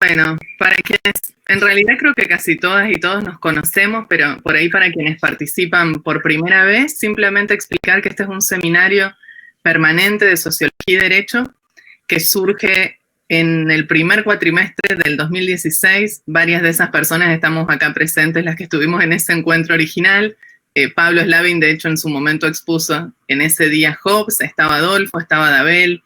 Bueno, para quienes, en realidad creo que casi todas y todos nos conocemos, pero por ahí para quienes participan por primera vez, simplemente explicar que este es un seminario permanente de Sociología y Derecho que surge en el primer cuatrimestre del 2016. Varias de esas personas estamos acá presentes, las que estuvimos en ese encuentro original. Pablo Slavin, de hecho, en su momento expuso en ese día Hobbes, estaba Adolfo, estaba Dabel,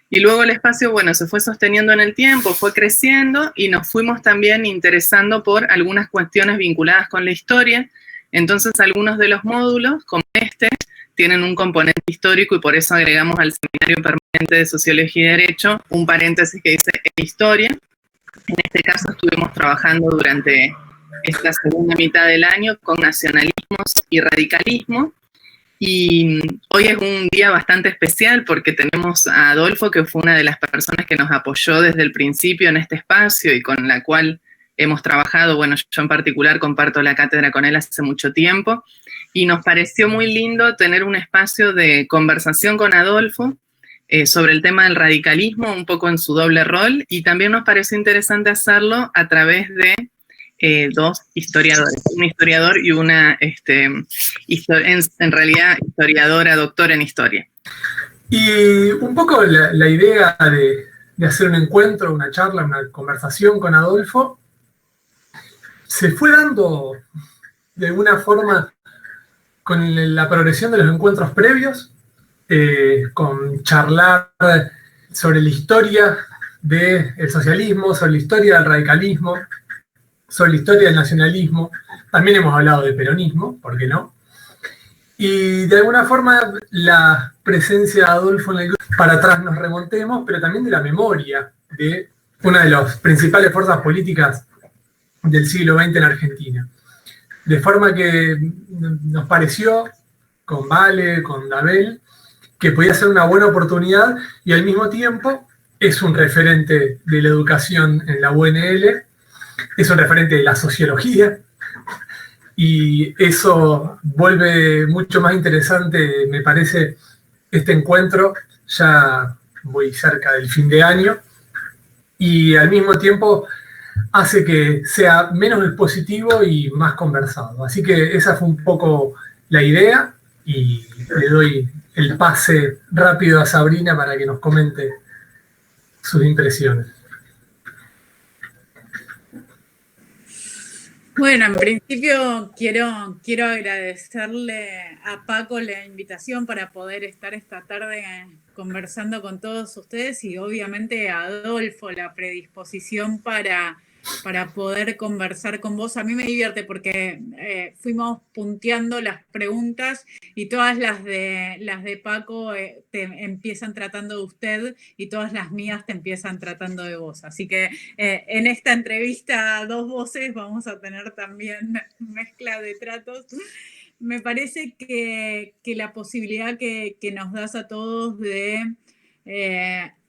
y luego el espacio, bueno, se fue sosteniendo en el tiempo, fue creciendo y nos fuimos también interesando por algunas cuestiones vinculadas con la historia. Entonces, algunos de los módulos, como este, tienen un componente histórico y por eso agregamos al Seminario Permanente de Sociología y Derecho un paréntesis que dice historia. En este caso estuvimos trabajando durante esta segunda mitad del año con nacionalismos y radicalismo. Y hoy es un día bastante especial porque tenemos a Adolfo, que fue una de las personas que nos apoyó desde el principio en este espacio y con la cual hemos trabajado. Bueno, yo en particular comparto la cátedra con él hace mucho tiempo y nos pareció muy lindo tener un espacio de conversación con Adolfo sobre el tema del radicalismo, un poco en su doble rol, y también nos pareció interesante hacerlo a través de dos historiadores, un historiador y una, en realidad, historiadora, doctora en historia. Y un poco la idea de hacer un encuentro, una charla, una conversación con Adolfo, se fue dando de alguna forma con la progresión de los encuentros previos, con charlar sobre la historia del socialismo, sobre la historia del radicalismo, sobre la historia del nacionalismo. También hemos hablado de peronismo, ¿por qué no? Y de alguna forma la presencia de Adolfo en el grupo, para atrás nos remontemos, pero también de la memoria de una de las principales fuerzas políticas del siglo XX en Argentina. De forma que nos pareció, con Vale, con Dabel, que podía ser una buena oportunidad y al mismo tiempo es un referente de la educación en la UNL, es un referente de la sociología, y eso vuelve mucho más interesante, me parece, este encuentro, ya muy cerca del fin de año, y al mismo tiempo hace que sea menos expositivo y más conversado. Así que esa fue un poco la idea, y le doy el pase rápido a Sabrina para que nos comente sus impresiones. Bueno, en principio quiero agradecerle a Paco la invitación para poder estar esta tarde conversando con todos ustedes y obviamente a Adolfo la predisposición para poder conversar con vos. A mí me divierte porque fuimos punteando las preguntas y todas las de Paco te empiezan tratando de usted y todas las mías te empiezan tratando de vos. Así que en esta entrevista a dos voces vamos a tener también mezcla de tratos. Me parece que la posibilidad que nos das a todos de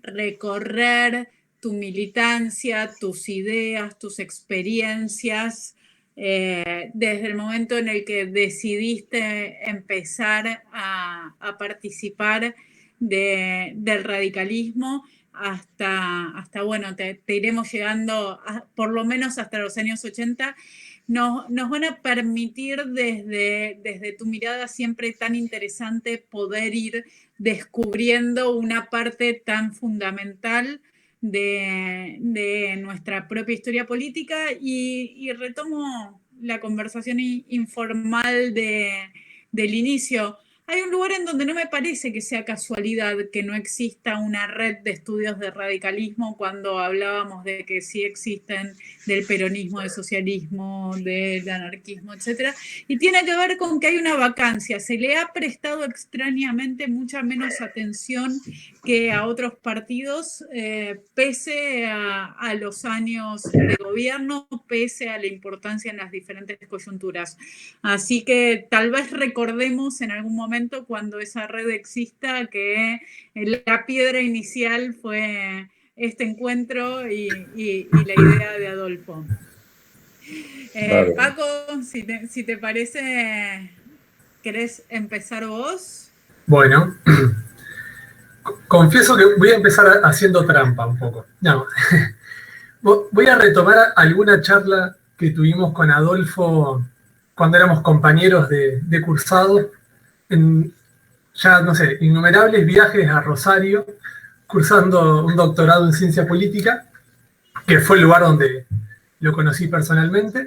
recorrer tu militancia, tus ideas, tus experiencias, desde el momento en el que decidiste empezar a participar del radicalismo hasta bueno, te iremos llegando por lo menos hasta los años 80, nos van a permitir desde tu mirada siempre tan interesante poder ir descubriendo una parte tan fundamental de nuestra propia historia política y retomo la conversación informal del inicio. Hay un lugar en donde no me parece que sea casualidad que no exista una red de estudios de radicalismo cuando hablábamos de que sí existen del peronismo, del socialismo, del anarquismo, etc. Y tiene que ver con que hay una vacancia. Se le ha prestado extrañamente mucha menos atención que a otros partidos, pese a los años de gobierno, pese a la importancia en las diferentes coyunturas. Así que tal vez recordemos en algún momento cuando esa red exista que la piedra inicial fue este encuentro y la idea de Adolfo. Vale. Paco, si te parece, ¿querés empezar vos? Bueno, confieso que voy a empezar haciendo trampa un poco. No. Voy a retomar alguna charla que tuvimos con Adolfo cuando éramos compañeros de cursado, en ya, no sé, innumerables viajes a Rosario, cursando un doctorado en ciencia política, que fue el lugar donde lo conocí personalmente.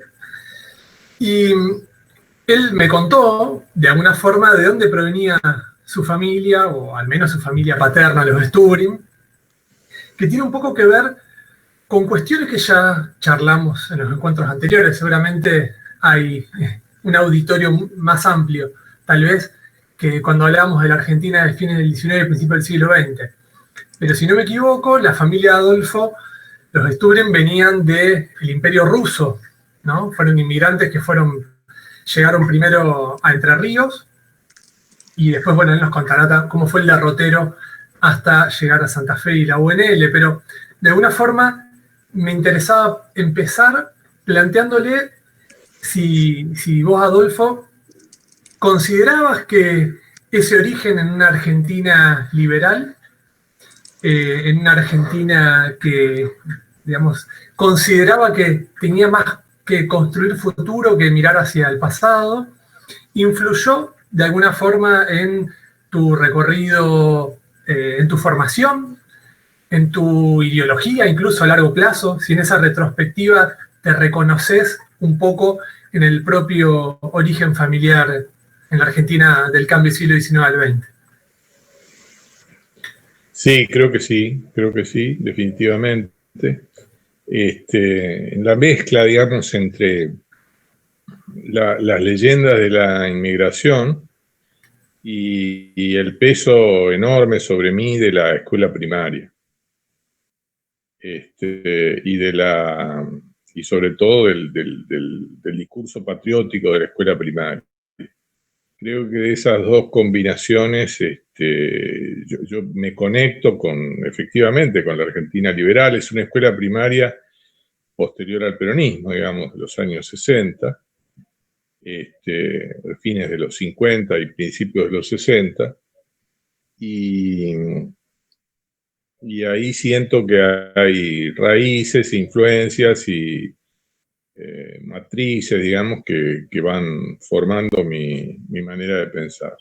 Y él me contó, de alguna forma, de dónde provenía su familia, o al menos su familia paterna, los Stubrin, que tiene un poco que ver con cuestiones que ya charlamos en los encuentros anteriores. Seguramente hay un auditorio más amplio, tal vez, que cuando hablábamos de la Argentina de fines del XIX y principios del siglo XX. Pero si no me equivoco, la familia de Adolfo, los Stubrin venían del Imperio Ruso, ¿no? Fueron inmigrantes que llegaron primero a Entre Ríos y después, bueno, él nos contará cómo fue el derrotero hasta llegar a Santa Fe y la UNL, pero de alguna forma me interesaba empezar planteándole si vos, Adolfo, considerabas que ese origen en una Argentina liberal, en una Argentina que, digamos, consideraba que tenía más que construir futuro que mirar hacia el pasado, influyó de alguna forma en tu recorrido, en tu formación, en tu ideología, incluso a largo plazo, si en esa retrospectiva te reconoces un poco en el propio origen familiar en la Argentina del cambio del siglo XIX al XX. Sí, creo que sí, definitivamente. En la mezcla, digamos, entre las leyendas de la inmigración y el peso enorme sobre mí de la escuela primaria. Y sobre todo del discurso patriótico de la escuela primaria. Creo que de esas dos combinaciones yo me conecto efectivamente con la Argentina liberal. Es una escuela primaria posterior al peronismo, digamos, de los años 60, fines de los 50 y principios de los 60. Y ahí siento que hay raíces, influencias y matrices, digamos, que van formando mi manera de pensar.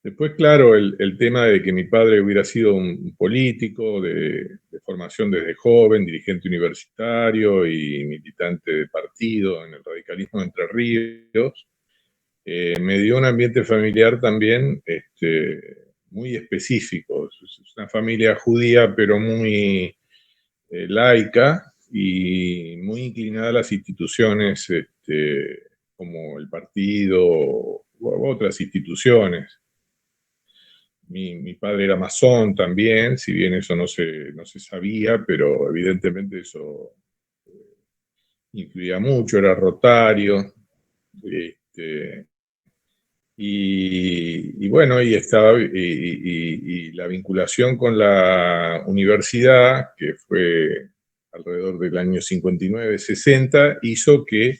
Después, claro, el tema de que mi padre hubiera sido un político de formación desde joven, dirigente universitario y militante de partido en el radicalismo de Entre Ríos, me dio un ambiente familiar también muy específico. Es una familia judía, pero muy laica y muy inclinada a las instituciones como el partido u otras instituciones. Mi padre era masón también, si bien eso no se sabía, pero evidentemente eso influía mucho, era rotario. Y bueno, y la vinculación con la universidad, que fue alrededor del año 59-60, hizo que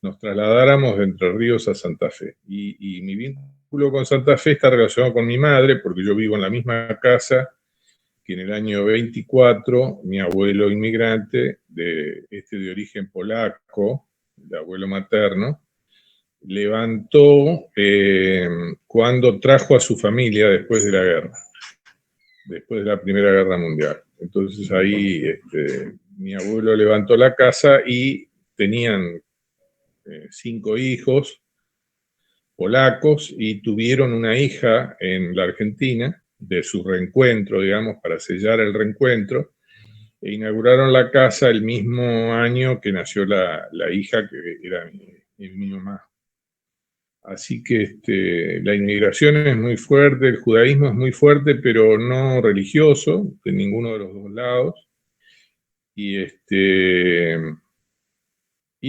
nos trasladáramos de Entre Ríos a Santa Fe. Y mi vínculo con Santa Fe está relacionado con mi madre, porque yo vivo en la misma casa que en el año 24 mi abuelo inmigrante, de origen polaco, de abuelo materno, levantó cuando trajo a su familia después de la guerra, después de la Primera Guerra Mundial. Entonces ahí mi abuelo levantó la casa y tenían 5 hijos polacos y tuvieron una hija en la Argentina, de su reencuentro, digamos, para sellar el reencuentro, e inauguraron la casa el mismo año que nació la hija que era mi mamá. Así que la inmigración es muy fuerte, el judaísmo es muy fuerte, pero no religioso, de ninguno de los dos lados. Y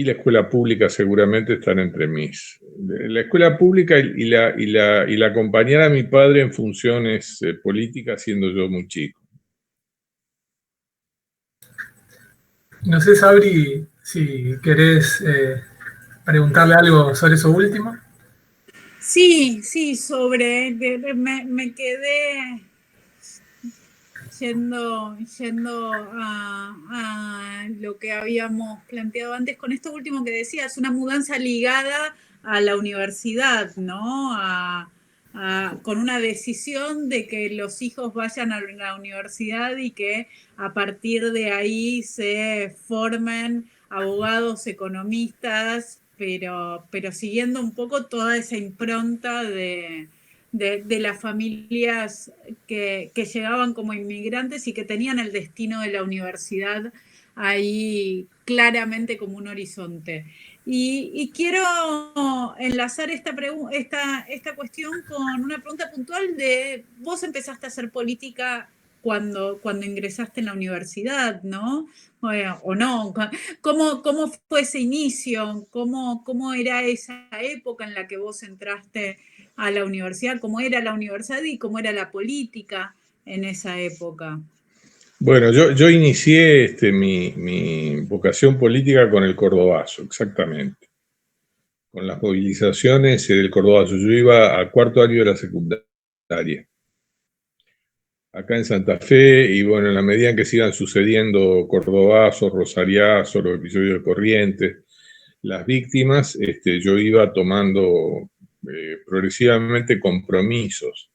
la escuela pública seguramente están entre mis. La escuela pública y la acompañar a mi padre en funciones políticas siendo yo muy chico. No sé, Sabri, si querés preguntarle algo sobre eso último. Sí, me quedé yendo a lo que habíamos planteado antes, con esto último que decías, una mudanza ligada a la universidad, ¿no? Con una decisión de que los hijos vayan a la universidad y que a partir de ahí se formen abogados, economistas, pero siguiendo un poco toda esa impronta de las familias que llegaban como inmigrantes y que tenían el destino de la universidad ahí claramente como un horizonte. Y quiero enlazar esta cuestión con una pregunta puntual de, vos empezaste a hacer política cuando ingresaste en la universidad, ¿no? O no, ¿cómo fue ese inicio? ¿Cómo era esa época en la que vos entraste a la universidad? ¿Cómo era la universidad y cómo era la política en esa época? Bueno, yo inicié mi vocación política con el Cordobazo, exactamente. Con las movilizaciones del Cordobazo. Yo iba al cuarto año de la secundaria, acá en Santa Fe, y bueno, en la medida en que se iban sucediendo Cordobazos, Rosariazos, los episodios de Corrientes, las víctimas, yo iba tomando progresivamente compromisos.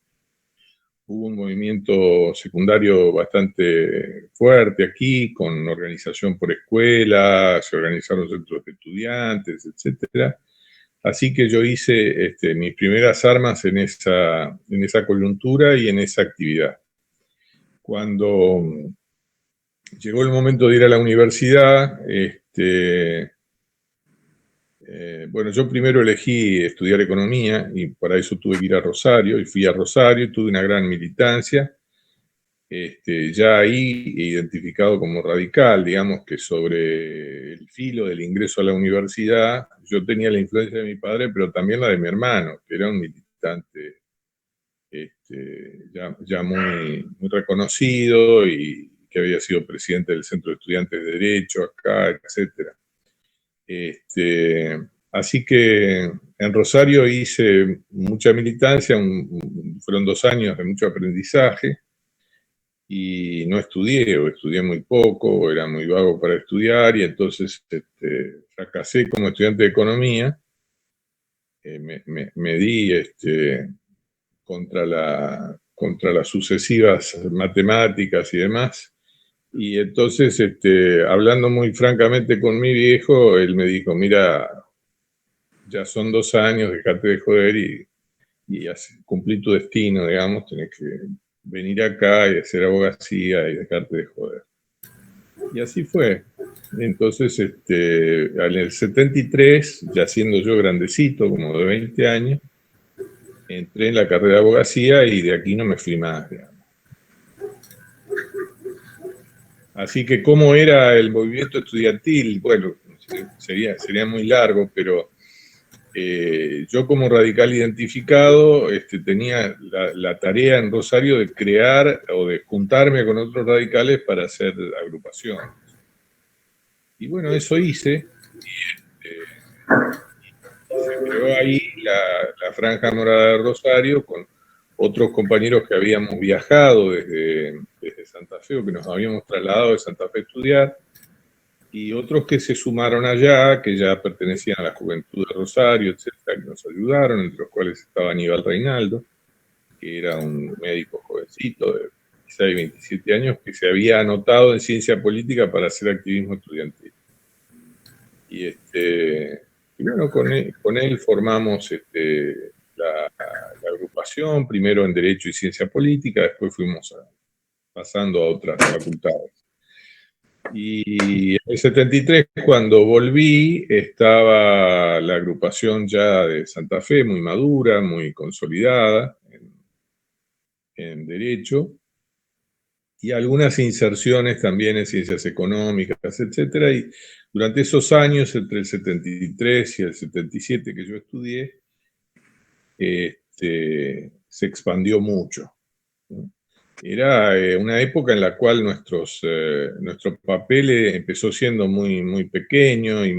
Hubo un movimiento secundario bastante fuerte aquí, con organización por escuela, se organizaron centros de estudiantes, etcétera. Así que yo hice mis primeras armas en esa coyuntura y en esa actividad. Cuando llegó el momento de ir a la universidad, bueno, yo primero elegí estudiar economía y para eso tuve que ir a Rosario, y fui a Rosario y tuve una gran militancia, ya ahí identificado como radical, digamos que sobre el filo del ingreso a la universidad, yo tenía la influencia de mi padre, pero también la de mi hermano, que era un militante ya muy reconocido y que había sido presidente del Centro de Estudiantes de Derecho acá, etc. Así que en Rosario hice mucha militancia, fueron 2 años de mucho aprendizaje, y no estudié, o estudié muy poco, o era muy vago para estudiar, y entonces fracasé como estudiante de economía. Me di contra las sucesivas matemáticas y demás. Y entonces, hablando muy francamente con mi viejo, él me dijo, mira, ya son 2 años, dejate de joder y cumplí tu destino, digamos, tenés que venir acá y hacer abogacía y dejarte de joder. Y así fue. Entonces, en el 73, ya siendo yo grandecito, como de 20 años, entré en la carrera de abogacía y de aquí no me fui más, digamos. Así que, ¿cómo era el movimiento estudiantil? Bueno, sería muy largo, pero yo como radical identificado tenía la tarea en Rosario de crear o de juntarme con otros radicales para hacer agrupaciones. Y bueno, eso hice. Se creó ahí la Franja Morada de Rosario con otros compañeros que habíamos viajado desde Santa Fe, o que nos habíamos trasladado de Santa Fe a estudiar, y otros que se sumaron allá, que ya pertenecían a la Juventud de Rosario, etcétera, que nos ayudaron, entre los cuales estaba Aníbal Reinaldo, que era un médico jovencito de 16, 27 años, que se había anotado en ciencia política para hacer activismo estudiantil. Y bueno, con él formamos la agrupación, primero en Derecho y Ciencia Política, después fuimos pasando a otras facultades. Y en el 73, cuando volví, estaba la agrupación ya de Santa Fe, muy madura, muy consolidada en Derecho, y algunas inserciones también en Ciencias Económicas, etcétera. Y durante esos años, entre el 73 y el 77 que yo estudié, se expandió mucho, ¿no? Era una época en la cual nuestro papel empezó siendo muy pequeño y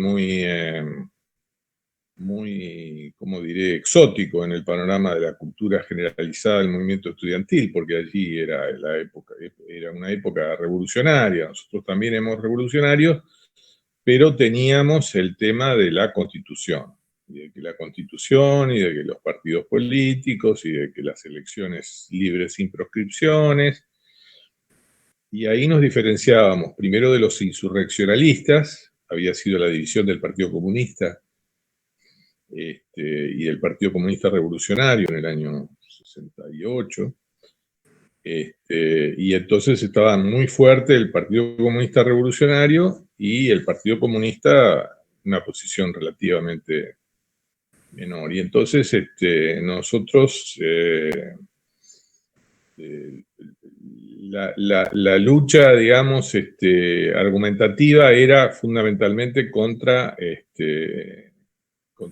muy, como diré, exótico en el panorama de la cultura generalizada del movimiento estudiantil, porque allí era una época revolucionaria, nosotros también éramos revolucionarios, pero teníamos el tema de la Constitución, y de que la Constitución, y de que los partidos políticos, y de que las elecciones libres sin proscripciones, y ahí nos diferenciábamos primero de los insurreccionalistas, había sido la división del Partido Comunista, y del Partido Comunista Revolucionario en el año 68, y entonces estaba muy fuerte el Partido Comunista Revolucionario y el Partido Comunista una posición relativamente menor. Y entonces nosotros, la lucha, digamos, argumentativa era fundamentalmente contra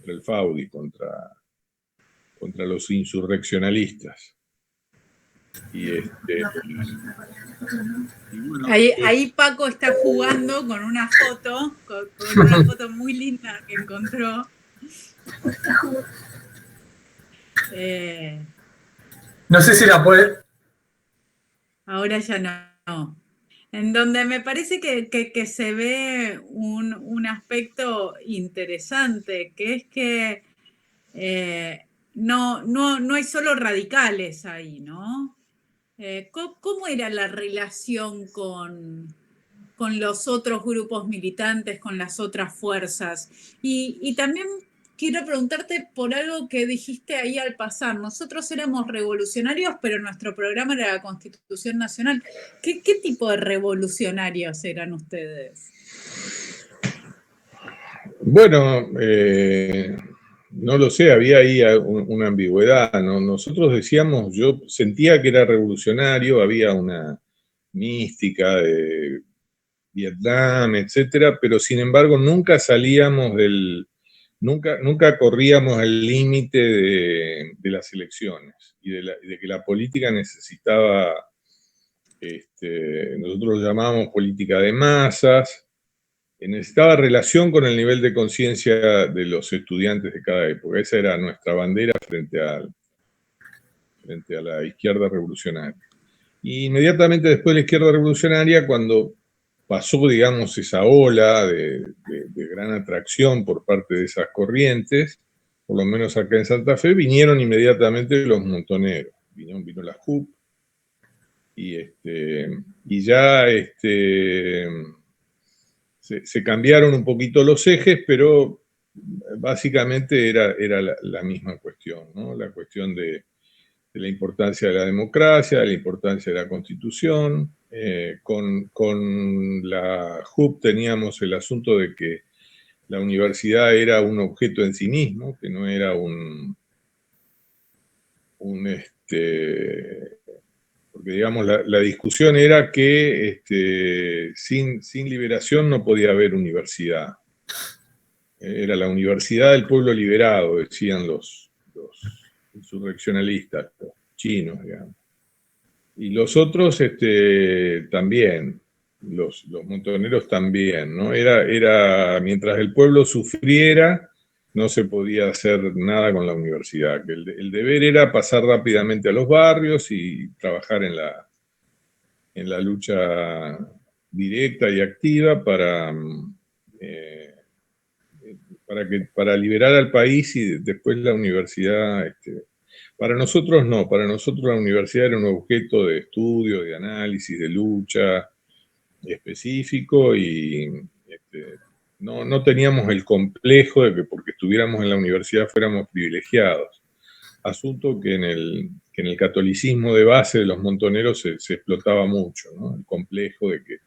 el FAUDI, contra los insurreccionalisistas. Y bueno, ahí Paco está jugando con una foto, con una foto muy linda que encontró. No sé si la puede. Ahora ya no. En donde me parece que se ve un aspecto interesante, que es que no hay solo radicales ahí, ¿no? ¿Cómo era la relación con los otros grupos militantes, con las otras fuerzas? Y también quiero preguntarte por algo que dijiste ahí al pasar. Nosotros éramos revolucionarios, pero nuestro programa era la Constitución Nacional. ¿Qué tipo de revolucionarios eran ustedes? Bueno, no lo sé, había ahí una ambigüedad, ¿no? Nosotros decíamos, yo sentía que era revolucionario, había una mística de Vietnam, etcétera, pero sin embargo nunca salíamos nunca corríamos el límite de las elecciones y de que la política necesitaba, nosotros lo llamábamos política de masas, necesitaba relación con el nivel de conciencia de los estudiantes de cada época. Esa era nuestra bandera frente a la izquierda revolucionaria. Y inmediatamente después de la izquierda revolucionaria, cuando pasó, digamos, esa ola de gran atracción por parte de esas corrientes, por lo menos acá en Santa Fe, vinieron inmediatamente los montoneros. Vino la JUP, y ya se cambiaron un poquito los ejes, pero básicamente era la misma cuestión, ¿no? La cuestión de la importancia de la democracia, de la importancia de la Constitución. Con la JUP teníamos el asunto de que la universidad era un objeto en sí mismo, que no era porque digamos la discusión era que sin liberación no podía haber universidad. Era la universidad del pueblo liberado, decían los insurreccionalistas, los chinos, digamos. Y los otros también, los montoneros también, ¿no? Era mientras el pueblo sufriera, no se podía hacer nada con la universidad. Que el deber era pasar rápidamente a los barrios y trabajar en la lucha directa y activa para liberar al país, y después la universidad. Para nosotros no, para nosotros la universidad era un objeto de estudio, de análisis, de lucha específico, y no teníamos el complejo de que porque estuviéramos en la universidad fuéramos privilegiados. Asunto que en el catolicismo de base de los montoneros se explotaba mucho, ¿no? El complejo de que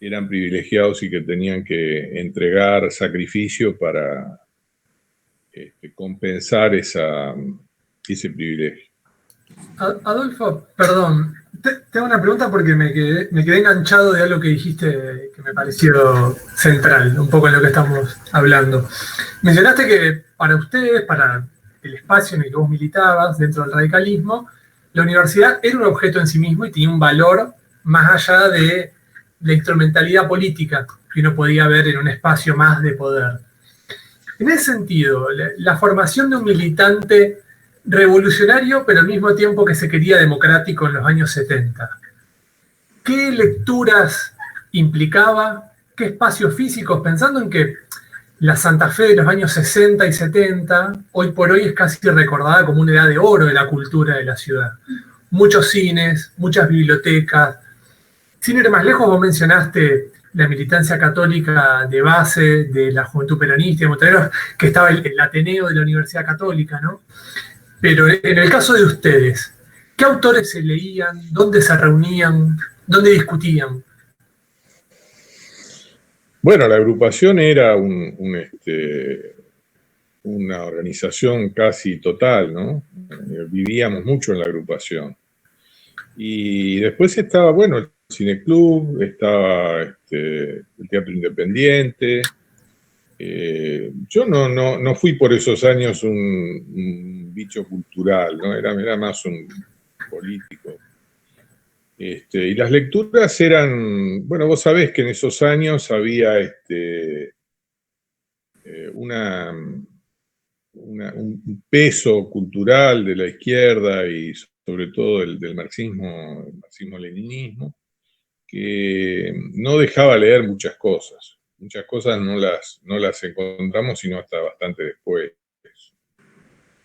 eran privilegiados y que tenían que entregar sacrificio para compensar ese privilegio. Adolfo, perdón, te hago una pregunta porque me quedé enganchado de algo que dijiste que me pareció central, un poco en lo que estamos hablando. Mencionaste que para ustedes, para el espacio en el que vos militabas dentro del radicalismo, la universidad era un objeto en sí mismo y tenía un valor más allá de la instrumentalidad política que uno podía ver en un espacio más de poder. En ese sentido, la formación de un militante revolucionario, pero al mismo tiempo que se quería democrático en los años 70, ¿qué lecturas implicaba? ¿Qué espacios físicos? Pensando en que la Santa Fe de los años 60 y 70, hoy por hoy es casi recordada como una edad de oro de la cultura de la ciudad. Muchos cines, muchas bibliotecas. Sin ir más lejos, vos mencionaste la militancia católica de base de la Juventud Peronista y Montoneros, que estaba el Ateneo de la Universidad Católica, ¿no? Pero en el caso de ustedes, ¿qué autores se leían? ¿Dónde se reunían? ¿Dónde discutían? Bueno, la agrupación era una organización casi total, ¿no? Vivíamos mucho en la agrupación. Y después estaba, bueno, el cineclub, estaba el teatro independiente. Yo no fui por esos años un bicho cultural, ¿no? Era más un político. Y las lecturas eran, bueno, vos sabés que en esos años había un peso cultural de la izquierda y sobre todo del marxismo-leninismo, que no dejaba leer muchas cosas. Muchas cosas no las encontramos sino hasta bastante después.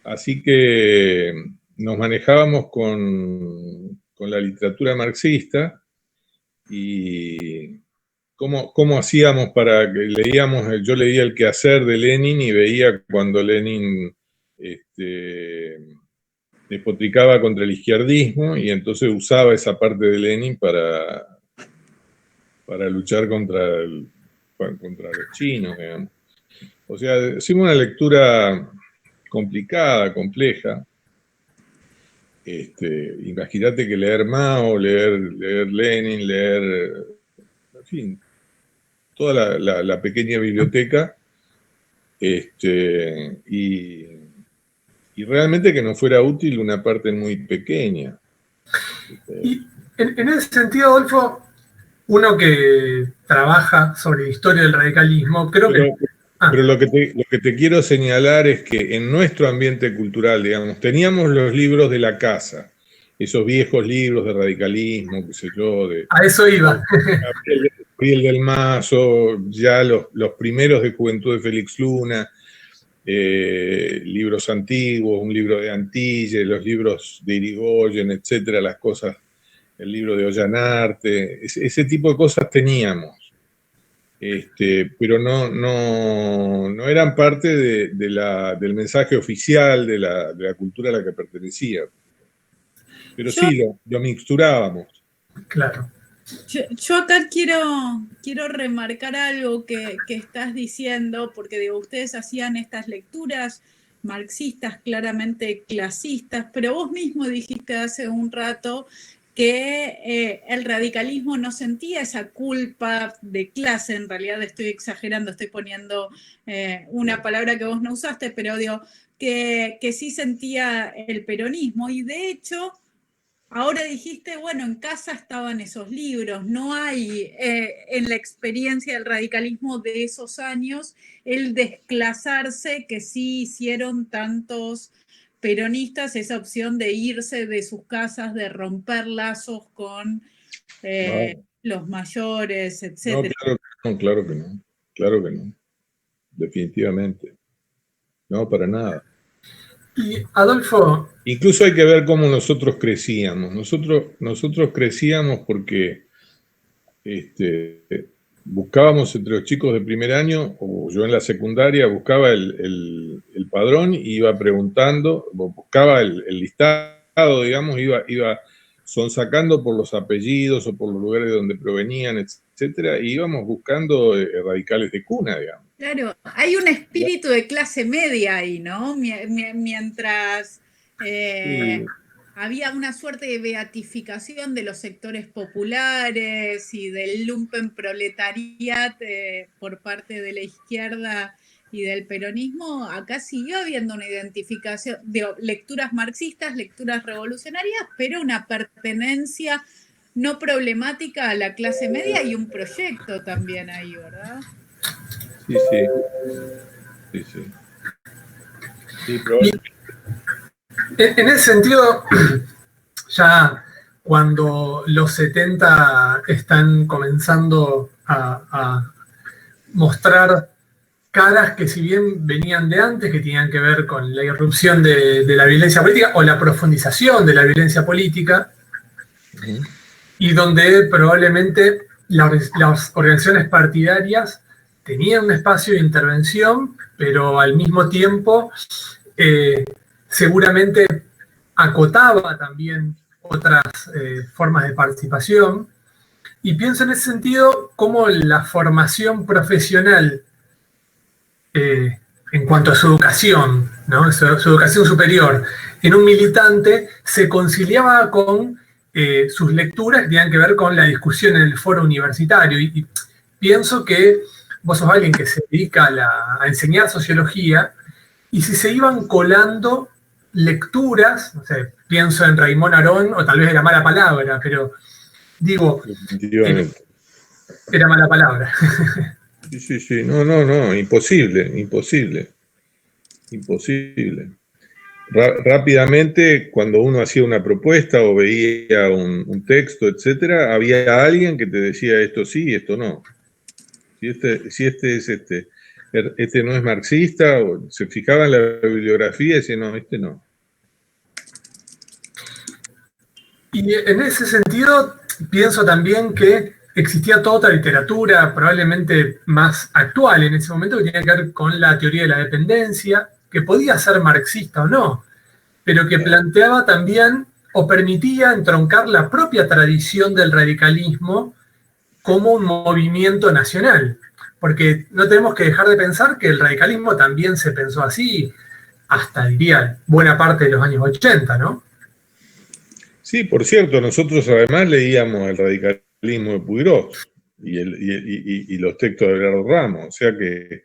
Así que nos manejábamos con la literatura marxista y cómo hacíamos para que leíamos. Yo leía El quehacer de Lenin y veía cuando Lenin despotricaba contra el izquierdismo y entonces usaba esa parte de Lenin para luchar contra los chinos, digamos. O sea, hicimos una lectura complicada, compleja. Imagínate que leer Mao, leer Lenin, en fin, toda la pequeña biblioteca, y realmente que nos fuera útil una parte muy pequeña. Y en ese sentido, Adolfo, uno que trabaja sobre la historia del radicalismo, creo que... Pero lo que te quiero señalar es que en nuestro ambiente cultural, digamos, teníamos los libros de la casa, esos viejos libros de radicalismo, qué sé yo, a eso iba. Gabriel del Mazo, ya los primeros de Juventud de Félix Luna, libros antiguos, un libro de Antilles, los libros de Irigoyen, etcétera, las cosas, el libro de Ollanarte, ese tipo de cosas teníamos. Pero no eran parte del mensaje oficial de la cultura a la que pertenecía. Pero sí, lo mixturábamos. Claro. Yo acá quiero remarcar algo que estás diciendo, porque digo, ustedes hacían estas lecturas marxistas, claramente clasistas, pero vos mismo dijiste hace un rato que el radicalismo no sentía esa culpa de clase. En realidad estoy exagerando, estoy poniendo una palabra que vos no usaste, pero digo que sí sentía el peronismo, y de hecho ahora dijiste, bueno, en casa estaban esos libros, no hay en la experiencia del radicalismo de esos años el desclasarse que sí hicieron tantos peronistas, esa opción de irse de sus casas, de romper lazos con los mayores, etc. No, claro que no, definitivamente. No, para nada. Y Adolfo... Incluso hay que ver cómo nosotros crecíamos. Nosotros crecíamos porque buscábamos entre los chicos de primer año, o yo en la secundaria buscaba el padrón y iba preguntando, buscaba el listado, digamos, iba sonsacando por los apellidos o por los lugares de donde provenían, etcétera, y íbamos buscando radicales de cuna, digamos. Claro, hay un espíritu de clase media ahí, ¿no? Mientras había una suerte de beatificación de los sectores populares y del lumpenproletariat por parte de la izquierda y del peronismo, acá siguió habiendo una identificación de lecturas marxistas, lecturas revolucionarias, pero una pertenencia no problemática a la clase media y un proyecto también ahí, ¿verdad? Sí, sí. Sí, sí. Sí, probablemente. En ese sentido, ya cuando los 70 están comenzando a mostrar caras que si bien venían de antes, que tenían que ver con la irrupción de la violencia política o la profundización de la violencia política, y donde probablemente las organizaciones partidarias tenían un espacio de intervención, pero al mismo tiempo seguramente acotaba también otras formas de participación. Y pienso en ese sentido cómo la formación profesional en cuanto a su educación, ¿no? su educación superior, en un militante se conciliaba con sus lecturas que tenían que ver con la discusión en el foro universitario. Y pienso que vos sos alguien que se dedica a enseñar sociología, y si se iban colando lecturas, no sé, pienso en Raymond Aron, o tal vez era mala palabra, pero digo, era mala palabra. Sí, sí, sí, no, imposible. Rápidamente, cuando uno hacía una propuesta o veía un texto, etcétera, había alguien que te decía esto sí, esto no. Si este no es marxista, o se fijaba en la bibliografía y decía, no, este no. Y en ese sentido, pienso también que existía toda otra literatura, probablemente más actual en ese momento, que tenía que ver con la teoría de la dependencia, que podía ser marxista o no, pero que planteaba también o permitía entroncar la propia tradición del radicalismo como un movimiento nacional. Porque no tenemos que dejar de pensar que el radicalismo también se pensó así hasta, diría, buena parte de los años 80, ¿no? Sí, por cierto, nosotros además leíamos el radicalismo de Puigros y los textos de Eduardo Ramos, o sea que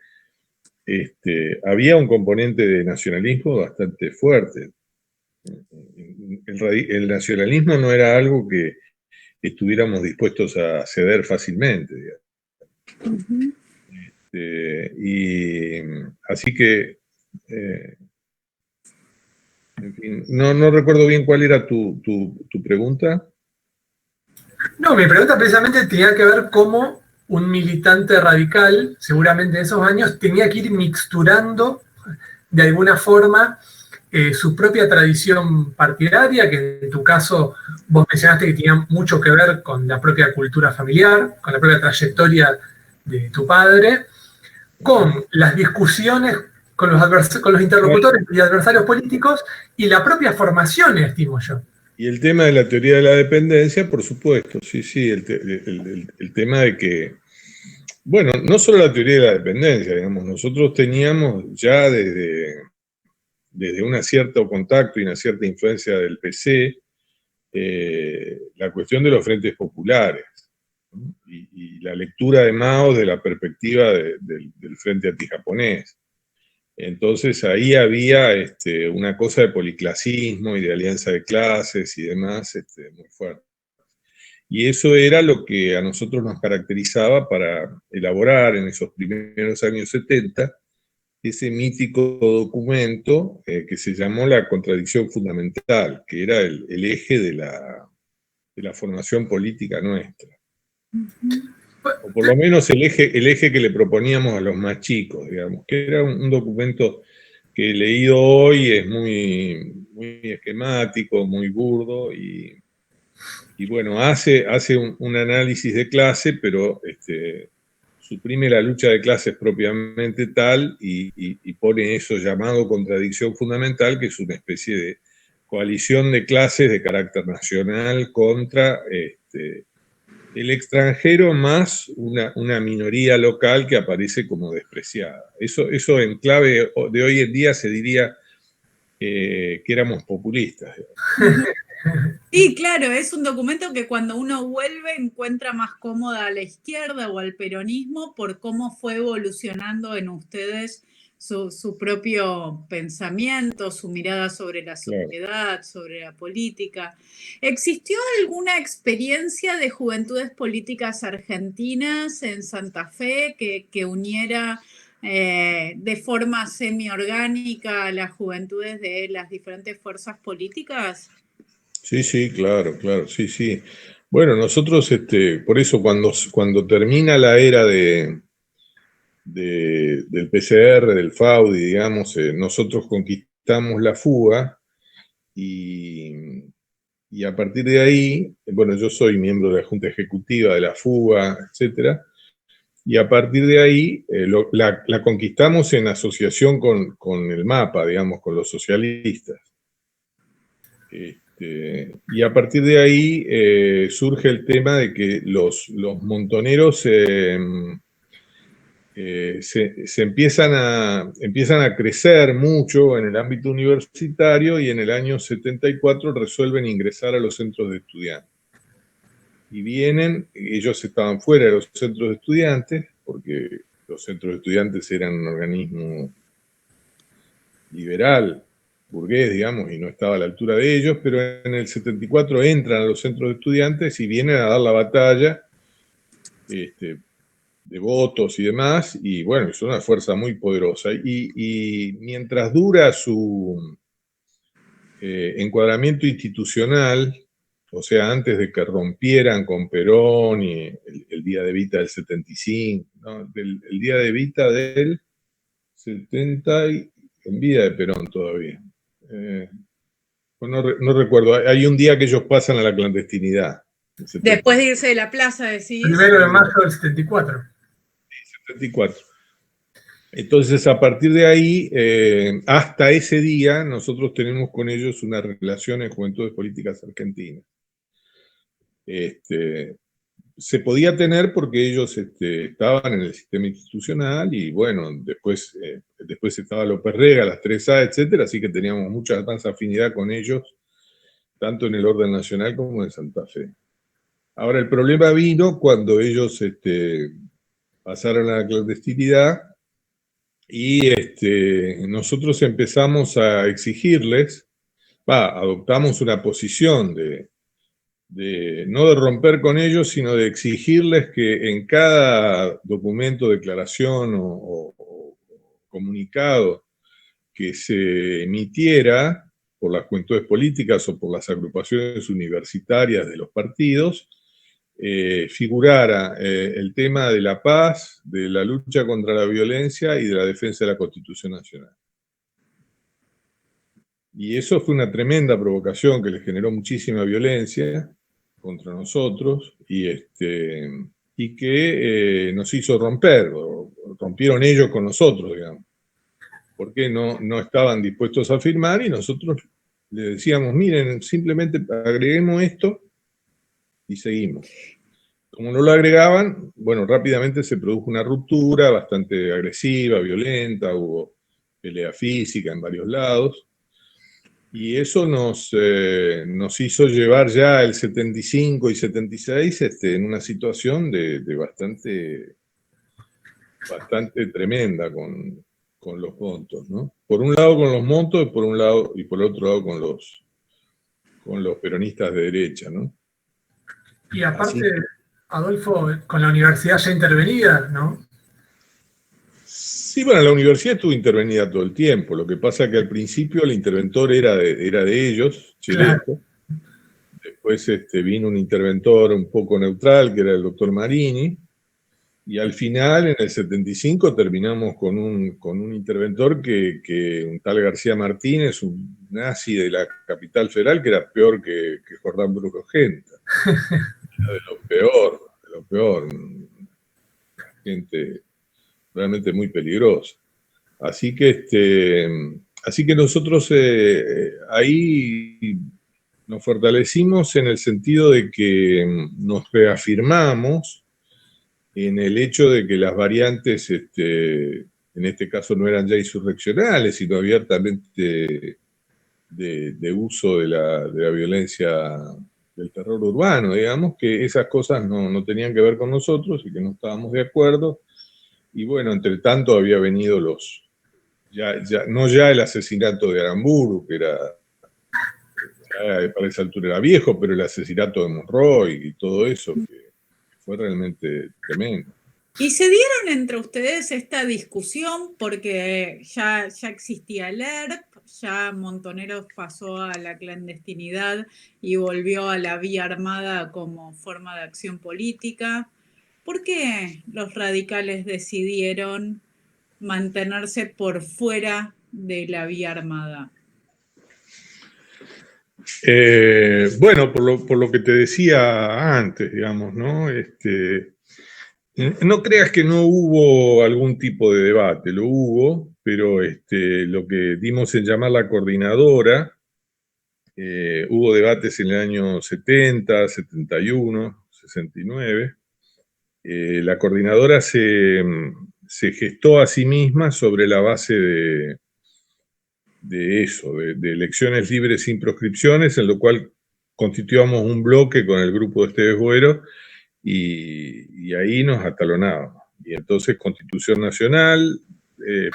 había un componente de nacionalismo bastante fuerte. El nacionalismo no era algo que estuviéramos dispuestos a ceder fácilmente, digamos. Y así que, en fin, no recuerdo bien cuál era tu pregunta. No, mi pregunta precisamente tenía que ver cómo un militante radical, seguramente en esos años, tenía que ir mixturando de alguna forma su propia tradición partidaria, que en tu caso vos mencionaste que tenía mucho que ver con la propia cultura familiar, con la propia trayectoria de tu padre, con las discusiones con los interlocutores y adversarios políticos y la propia formación, estimo yo. Y el tema de la teoría de la dependencia, por supuesto, sí, el tema de que, bueno, no solo la teoría de la dependencia, digamos, nosotros teníamos ya desde un cierto contacto y una cierta influencia del PC, la cuestión de los frentes populares, ¿no? Y la lectura de Mao de la perspectiva del frente antijaponés. Entonces ahí había una cosa de policlasismo y de alianza de clases y demás muy fuerte. Y eso era lo que a nosotros nos caracterizaba para elaborar en esos primeros años 70 ese mítico documento que se llamó la contradicción fundamental, que era el eje de la formación política nuestra. O por lo menos el eje que le proponíamos a los más chicos, digamos, que era un documento que leído hoy es muy esquemático, muy burdo, y bueno, hace un análisis de clase, pero suprime la lucha de clases propiamente tal y pone eso llamado contradicción fundamental, que es una especie de coalición de clases de carácter nacional contra el extranjero más una minoría local que aparece como despreciada. Eso en clave de hoy en día se diría que éramos populistas. Y claro, es un documento que cuando uno vuelve encuentra más cómoda a la izquierda o al peronismo por cómo fue evolucionando en ustedes su propio pensamiento, su mirada sobre la sociedad, sobre la política. ¿Existió alguna experiencia de juventudes políticas argentinas en Santa Fe que uniera de forma semiorgánica a las juventudes de las diferentes fuerzas políticas? Sí, sí, claro, claro, sí, sí. Bueno, nosotros, por eso cuando termina la era del PCR, del FAUDI, digamos, nosotros conquistamos la fuga y a partir de ahí, bueno, yo soy miembro de la Junta Ejecutiva de la fuga, etcétera, y a partir de ahí la conquistamos en asociación con el MAPA, digamos, con los socialistas. Y a partir de ahí surge el tema de que los montoneros se empiezan a crecer mucho en el ámbito universitario y en el año 74 resuelven ingresar a los centros de estudiantes. Y vienen, ellos estaban fuera de los centros de estudiantes, porque los centros de estudiantes eran un organismo liberal, burgués, digamos, y no estaba a la altura de ellos, pero en el 74 entran a los centros de estudiantes y vienen a dar la batalla de votos y demás, y bueno, es una fuerza muy poderosa. Y mientras dura su encuadramiento institucional, o sea, antes de que rompieran con Perón y el día de Evita del 75, ¿no? El día de Evita del 70, en vida de Perón todavía. No recuerdo, hay un día que ellos pasan a la clandestinidad. Después de irse de la plaza, decís. 1 de mayo del 74. 74. Entonces, a partir de ahí, hasta ese día, nosotros tenemos con ellos una relación en Juventudes Políticas Argentinas. Se podía tener porque ellos estaban en el sistema institucional y bueno, después estaba López Rega, las 3A, etcétera, así que teníamos mucha más afinidad con ellos, tanto en el orden nacional como en Santa Fe. Ahora, el problema vino cuando ellos pasaron a la clandestinidad y nosotros empezamos a exigirles, adoptamos una posición no de romper con ellos, sino de exigirles que en cada documento, declaración o comunicado que se emitiera por las juventudes políticas o por las agrupaciones universitarias de los partidos, figurara el tema de la paz, de la lucha contra la violencia y de la defensa de la Constitución Nacional. Y eso fue una tremenda provocación que les generó muchísima violencia contra nosotros y que nos hizo romper, o rompieron ellos con nosotros, digamos, porque no estaban dispuestos a firmar y nosotros les decíamos, miren, simplemente agreguemos esto y seguimos. Como no lo agregaban, bueno, rápidamente se produjo una ruptura bastante agresiva, violenta, hubo pelea física en varios lados, y eso nos hizo llevar ya el 75 y 76 en una situación de bastante tremenda con los montos, ¿no? Por un lado con los montos, y por el otro lado con los peronistas de derecha, ¿no? Y aparte, Adolfo, con la universidad ya intervenida, ¿no? Sí, bueno, la universidad estuvo intervenida todo el tiempo. Lo que pasa es que al principio el interventor era de ellos, Chileno. Claro. Después vino un interventor un poco neutral, que era el doctor Marini. Y al final, en el 75, terminamos con un interventor que un tal García Martínez, un nazi de la capital federal, que era peor que Jordán Brujo Genta. Era de lo peor. Gente realmente muy peligrosa. Así que nosotros ahí nos fortalecimos en el sentido de que nos reafirmamos en el hecho de que las variantes, en este caso no eran ya insurreccionales, sino abiertamente de uso de la violencia, del terror urbano, digamos, que esas cosas no tenían que ver con nosotros y que no estábamos de acuerdo. Y bueno, entre tanto había venido no ya el asesinato de Aramburu, que era, para esa altura era viejo, pero el asesinato de Monroy y todo eso, que fue realmente tremendo. ¿Y se dieron entre ustedes esta discusión porque ya existía el ERP, ya Montoneros pasó a la clandestinidad y volvió a la vía armada como forma de acción política? ¿Por qué los radicales decidieron mantenerse por fuera de la vía armada? Bueno, por lo que te decía antes, digamos, ¿no? No creas que no hubo algún tipo de debate, lo hubo, pero lo que dimos en llamar la coordinadora, hubo debates en el año 70, 71, 69. La coordinadora se gestó a sí misma sobre la base de eso, de elecciones libres sin proscripciones, en lo cual constituíamos un bloque con el grupo de Esteves Boero y ahí nos atalonábamos. Y entonces Constitución Nacional,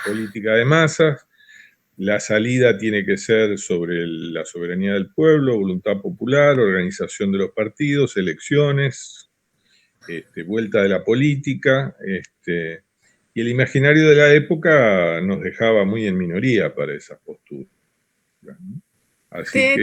política de masas, la salida tiene que ser sobre la soberanía del pueblo, voluntad popular, organización de los partidos, elecciones, vuelta de la política, y el imaginario de la época nos dejaba muy en minoría para esas posturas, ¿no? Así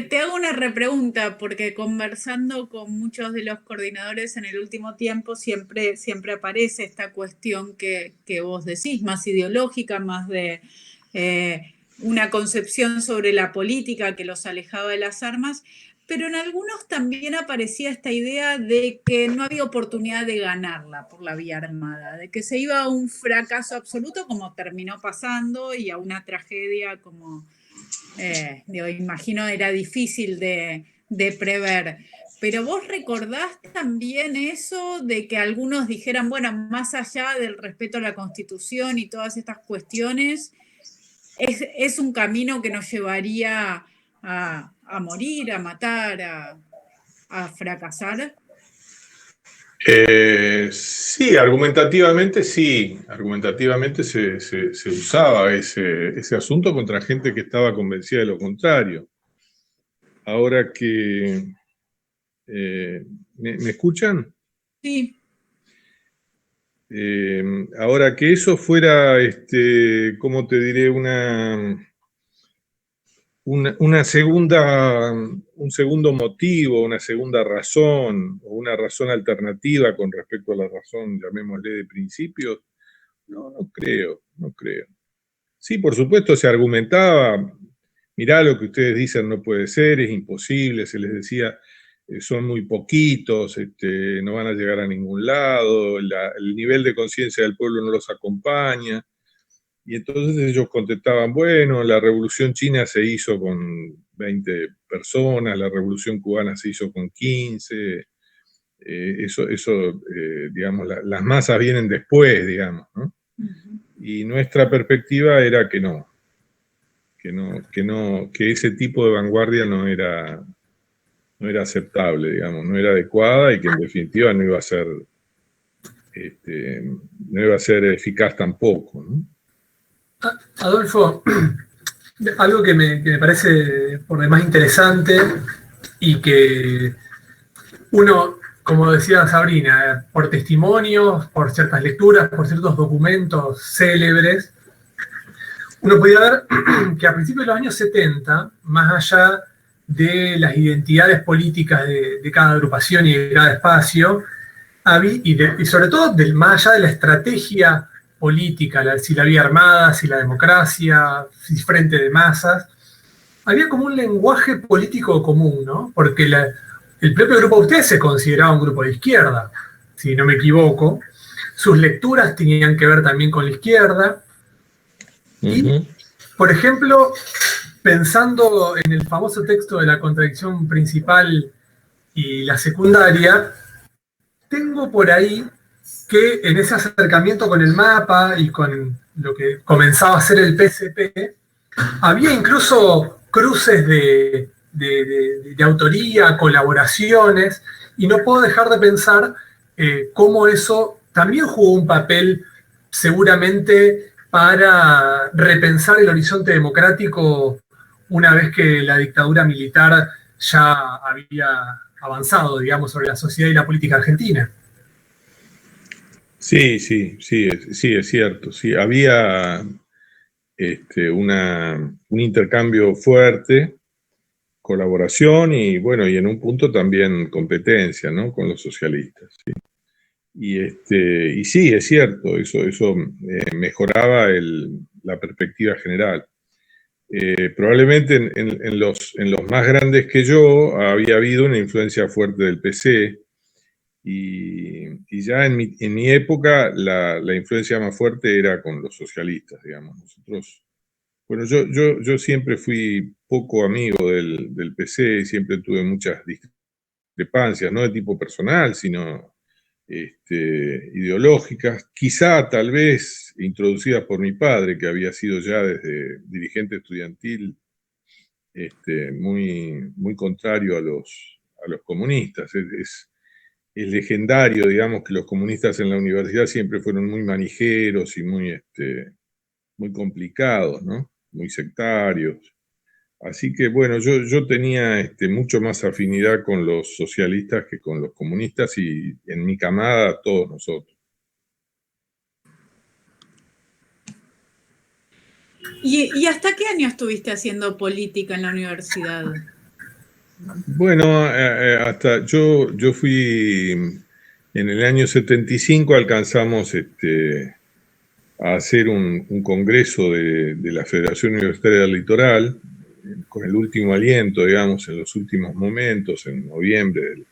te hago una repregunta, porque conversando con muchos de los coordinadores en el último tiempo siempre aparece esta cuestión que vos decís, más ideológica, más de una concepción sobre la política que los alejaba de las armas, pero en algunos también aparecía esta idea de que no había oportunidad de ganarla por la vía armada, de que se iba a un fracaso absoluto como terminó pasando y a una tragedia como, imagino era difícil de prever. Pero vos recordás también eso de que algunos dijeran, bueno, más allá del respeto a la Constitución y todas estas cuestiones, es un camino que nos llevaría a morir, a matar, a fracasar? Sí, argumentativamente se usaba ese asunto contra gente que estaba convencida de lo contrario. Ahora que... ¿me escuchan? Sí. Ahora que eso fuera, ¿cómo te diré? Un segundo motivo, una segunda razón, o una razón alternativa con respecto a la razón, llamémosle, de principios, no creo. Sí, por supuesto se argumentaba, mirá lo que ustedes dicen no puede ser, es imposible, se les decía, son muy poquitos, no van a llegar a ningún lado, el nivel de conciencia del pueblo no los acompaña. Y entonces ellos contestaban, bueno, la revolución china se hizo con 20 personas, la revolución cubana se hizo con 15, digamos, las masas vienen después, digamos, ¿no? Y nuestra perspectiva era que ese tipo de vanguardia no era aceptable, digamos, no era adecuada y que en definitiva no iba a ser eficaz tampoco, ¿no? Adolfo, algo que me parece por demás interesante y que uno, como decía Sabrina, por testimonios, por ciertas lecturas, por ciertos documentos célebres, uno podía ver que a principios de los años 70, más allá de las identidades políticas de cada agrupación y de cada espacio, y sobre todo más allá de la estrategia política, si la vía armada, si la democracia, si frente de masas, había como un lenguaje político común, ¿no? Porque el propio grupo de ustedes se consideraba un grupo de izquierda, si no me equivoco. Sus lecturas tenían que ver también con la izquierda. Y, por ejemplo, pensando en el famoso texto de la contradicción principal y la secundaria, tengo por ahí que en ese acercamiento con el mapa y con lo que comenzaba a ser el PSP, había incluso cruces de autoría, colaboraciones, y no puedo dejar de pensar cómo eso también jugó un papel seguramente para repensar el horizonte democrático una vez que la dictadura militar ya había avanzado, digamos, sobre la sociedad y la política argentina. Sí, es cierto. Sí, había un intercambio fuerte, colaboración y bueno, y en un punto también competencia, ¿no? Con los socialistas. ¿Sí? Y sí, es cierto, eso mejoraba la perspectiva general. Probablemente en los más grandes que yo había habido una influencia fuerte del PC y ya en mi época la influencia más fuerte era con los socialistas, digamos. Nosotros, bueno, yo siempre fui poco amigo del PC y siempre tuve muchas discrepancias, no de tipo personal, sino ideológicas, quizá tal vez introducidas por mi padre, que había sido ya desde dirigente estudiantil muy contrario a los comunistas. Es legendario, digamos, que los comunistas en la universidad siempre fueron muy manijeros y muy complicados, ¿no? Muy sectarios. Así que, bueno, yo tenía mucho más afinidad con los socialistas que con los comunistas y en mi camada todos nosotros. ¿Y hasta qué año estuviste haciendo política en la universidad? Bueno, yo fui, en el año 75 alcanzamos a hacer un congreso de la Federación Universitaria del Litoral, con el último aliento, digamos, en los últimos momentos, en noviembre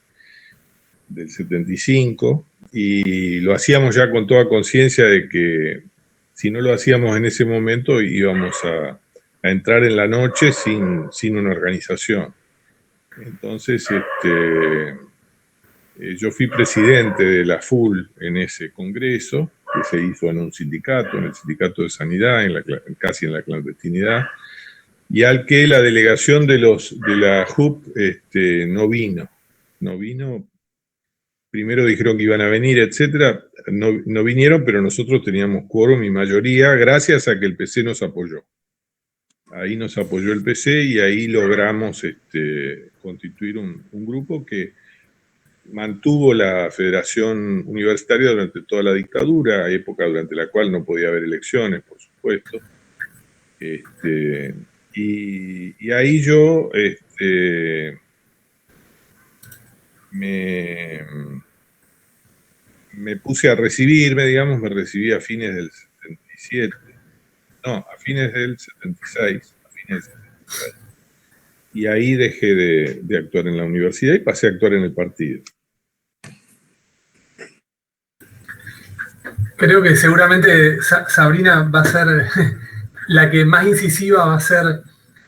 del 75, y lo hacíamos ya con toda conciencia de que si no lo hacíamos en ese momento íbamos a entrar en la noche sin una organización. Entonces, yo fui presidente de la FUL en ese congreso, que se hizo en un sindicato, en el Sindicato de Sanidad, casi en la clandestinidad, y al que la delegación de la JUP no vino. No vino, primero dijeron que iban a venir, etcétera, no vinieron, pero nosotros teníamos quórum y mayoría, gracias a que el PC nos apoyó. Ahí nos apoyó el PC y ahí logramos constituir un grupo que mantuvo la Federación Universitaria durante toda la dictadura, época durante la cual no podía haber elecciones, por supuesto. Y ahí yo me puse a recibirme, digamos, me recibí a fines del 77, no, a fines del 76, y ahí dejé de actuar en la universidad y pasé a actuar en el partido. Creo que seguramente Sabrina va a ser la que más incisiva va a ser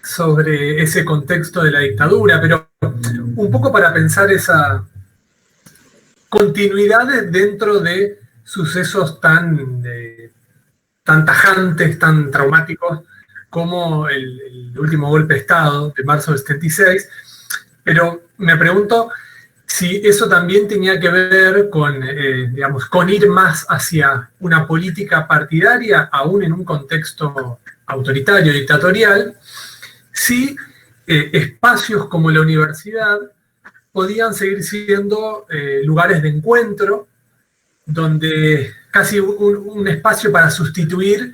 sobre ese contexto de la dictadura, pero un poco para pensar esa continuidad dentro de sucesos tan tajantes, tan traumáticos como el último golpe de Estado de marzo del 76, pero me pregunto si eso también tenía que ver con, digamos, con ir más hacia una política partidaria, aún en un contexto autoritario, dictatorial, si espacios como la universidad podían seguir siendo lugares de encuentro, donde casi un espacio para sustituir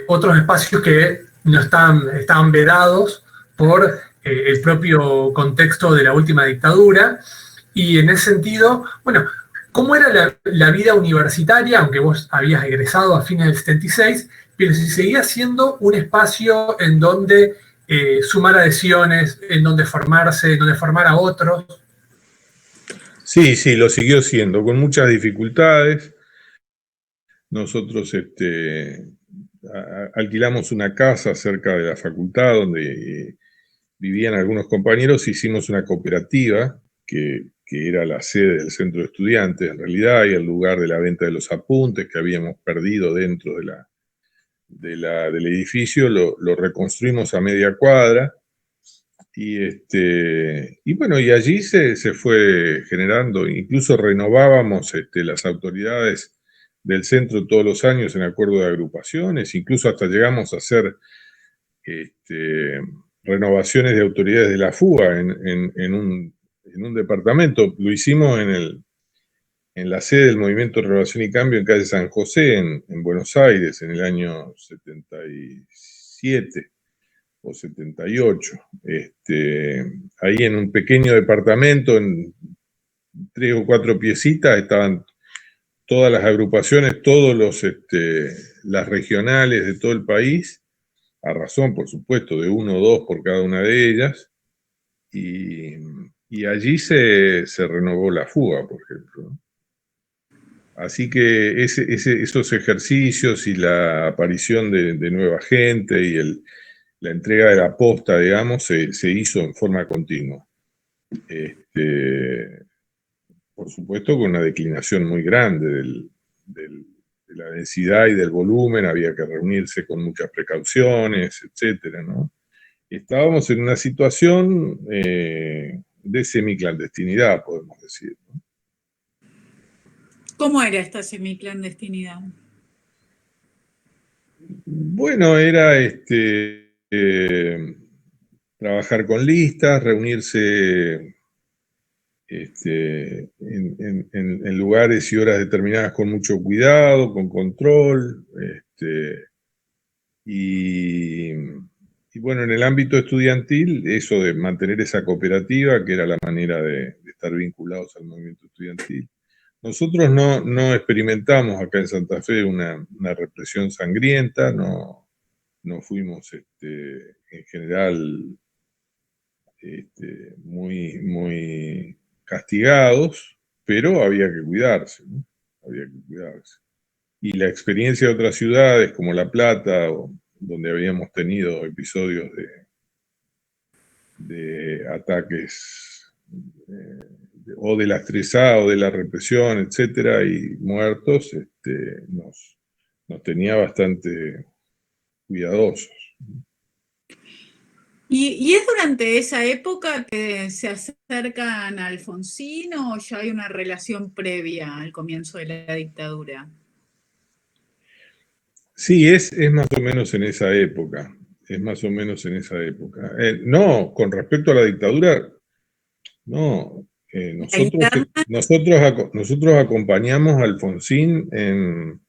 otros espacios que no estaban vedados por el propio contexto de la última dictadura. Y en ese sentido, bueno, ¿cómo era la vida universitaria, aunque vos habías egresado a fines del 76, pero si seguía siendo un espacio en donde sumar adhesiones, en donde formarse, en donde formar a otros? Sí, lo siguió siendo, con muchas dificultades. Nosotros alquilamos una casa cerca de la facultad donde vivían algunos compañeros, hicimos una cooperativa que era la sede del centro de estudiantes en realidad, y el lugar de la venta de los apuntes que habíamos perdido dentro del edificio, lo reconstruimos a media cuadra. Y bueno, y allí se fue generando, incluso renovábamos las autoridades del centro todos los años en acuerdo de agrupaciones, incluso hasta llegamos a hacer renovaciones de autoridades de la FUA en un departamento. Lo hicimos en en la sede del Movimiento Renovación y Cambio en calle San José, en Buenos Aires, en el año 77 o 78. Ahí en un pequeño departamento, en 3 o 4 piecitas, estaban todas las agrupaciones, las regionales de todo el país, a razón, por supuesto, de 1 o 2 por cada una de ellas, y allí se renovó la fuga, por ejemplo, ¿no? Así que esos ejercicios y la aparición de nueva gente y la entrega de la posta, digamos, se hizo en forma continua. Por supuesto con una declinación muy grande de la densidad y del volumen, había que reunirse con muchas precauciones, etcétera, ¿no? Estábamos en una situación de semiclandestinidad, podemos decir, ¿no? ¿Cómo era esta semiclandestinidad? Bueno, era trabajar con listas, reunirse en lugares y horas determinadas con mucho cuidado, con control, y bueno, en el ámbito estudiantil, eso de mantener esa cooperativa, que era la manera de estar vinculados al movimiento estudiantil. Nosotros no experimentamos acá en Santa Fe una represión sangrienta, no fuimos en general muy castigados, pero había que cuidarse, ¿no? Había que cuidarse. Y la experiencia de otras ciudades como La Plata, donde habíamos tenido episodios de ataques o de la estresada o de la represión, etcétera, y muertos, nos tenía bastante cuidadosos. ¿Y es durante esa época que se acercan a Alfonsín o ya hay una relación previa al comienzo de la dictadura? Sí, es más o menos en esa época. Es más o menos en esa época. No, con respecto a la dictadura, no. La interna, Nosotros acompañamos a Alfonsín en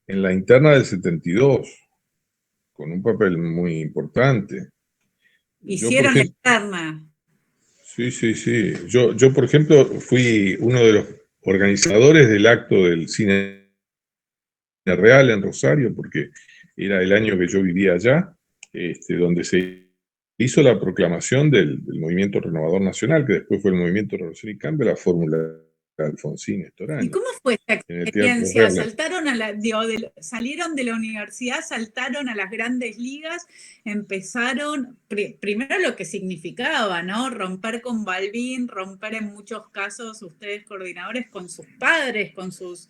la interna del 72, con un papel muy importante. Yo, por hicieron la ejemplo, interna. sí, sí, sí. Yo, por ejemplo, fui uno de los organizadores del acto del cine real en Rosario, porque era el año que yo vivía allá, donde se hizo la proclamación del Movimiento Renovador Nacional, que después fue el Movimiento Renovación y Cambio, la fórmula de Alfonsín ¿Y Storani, cómo fue esa en el Teatro experiencia? Real. Saltaron salieron de la universidad, saltaron a las grandes ligas, empezaron, primero lo que significaba, ¿no? Romper con Balbín, romper en muchos casos ustedes coordinadores con sus padres, con sus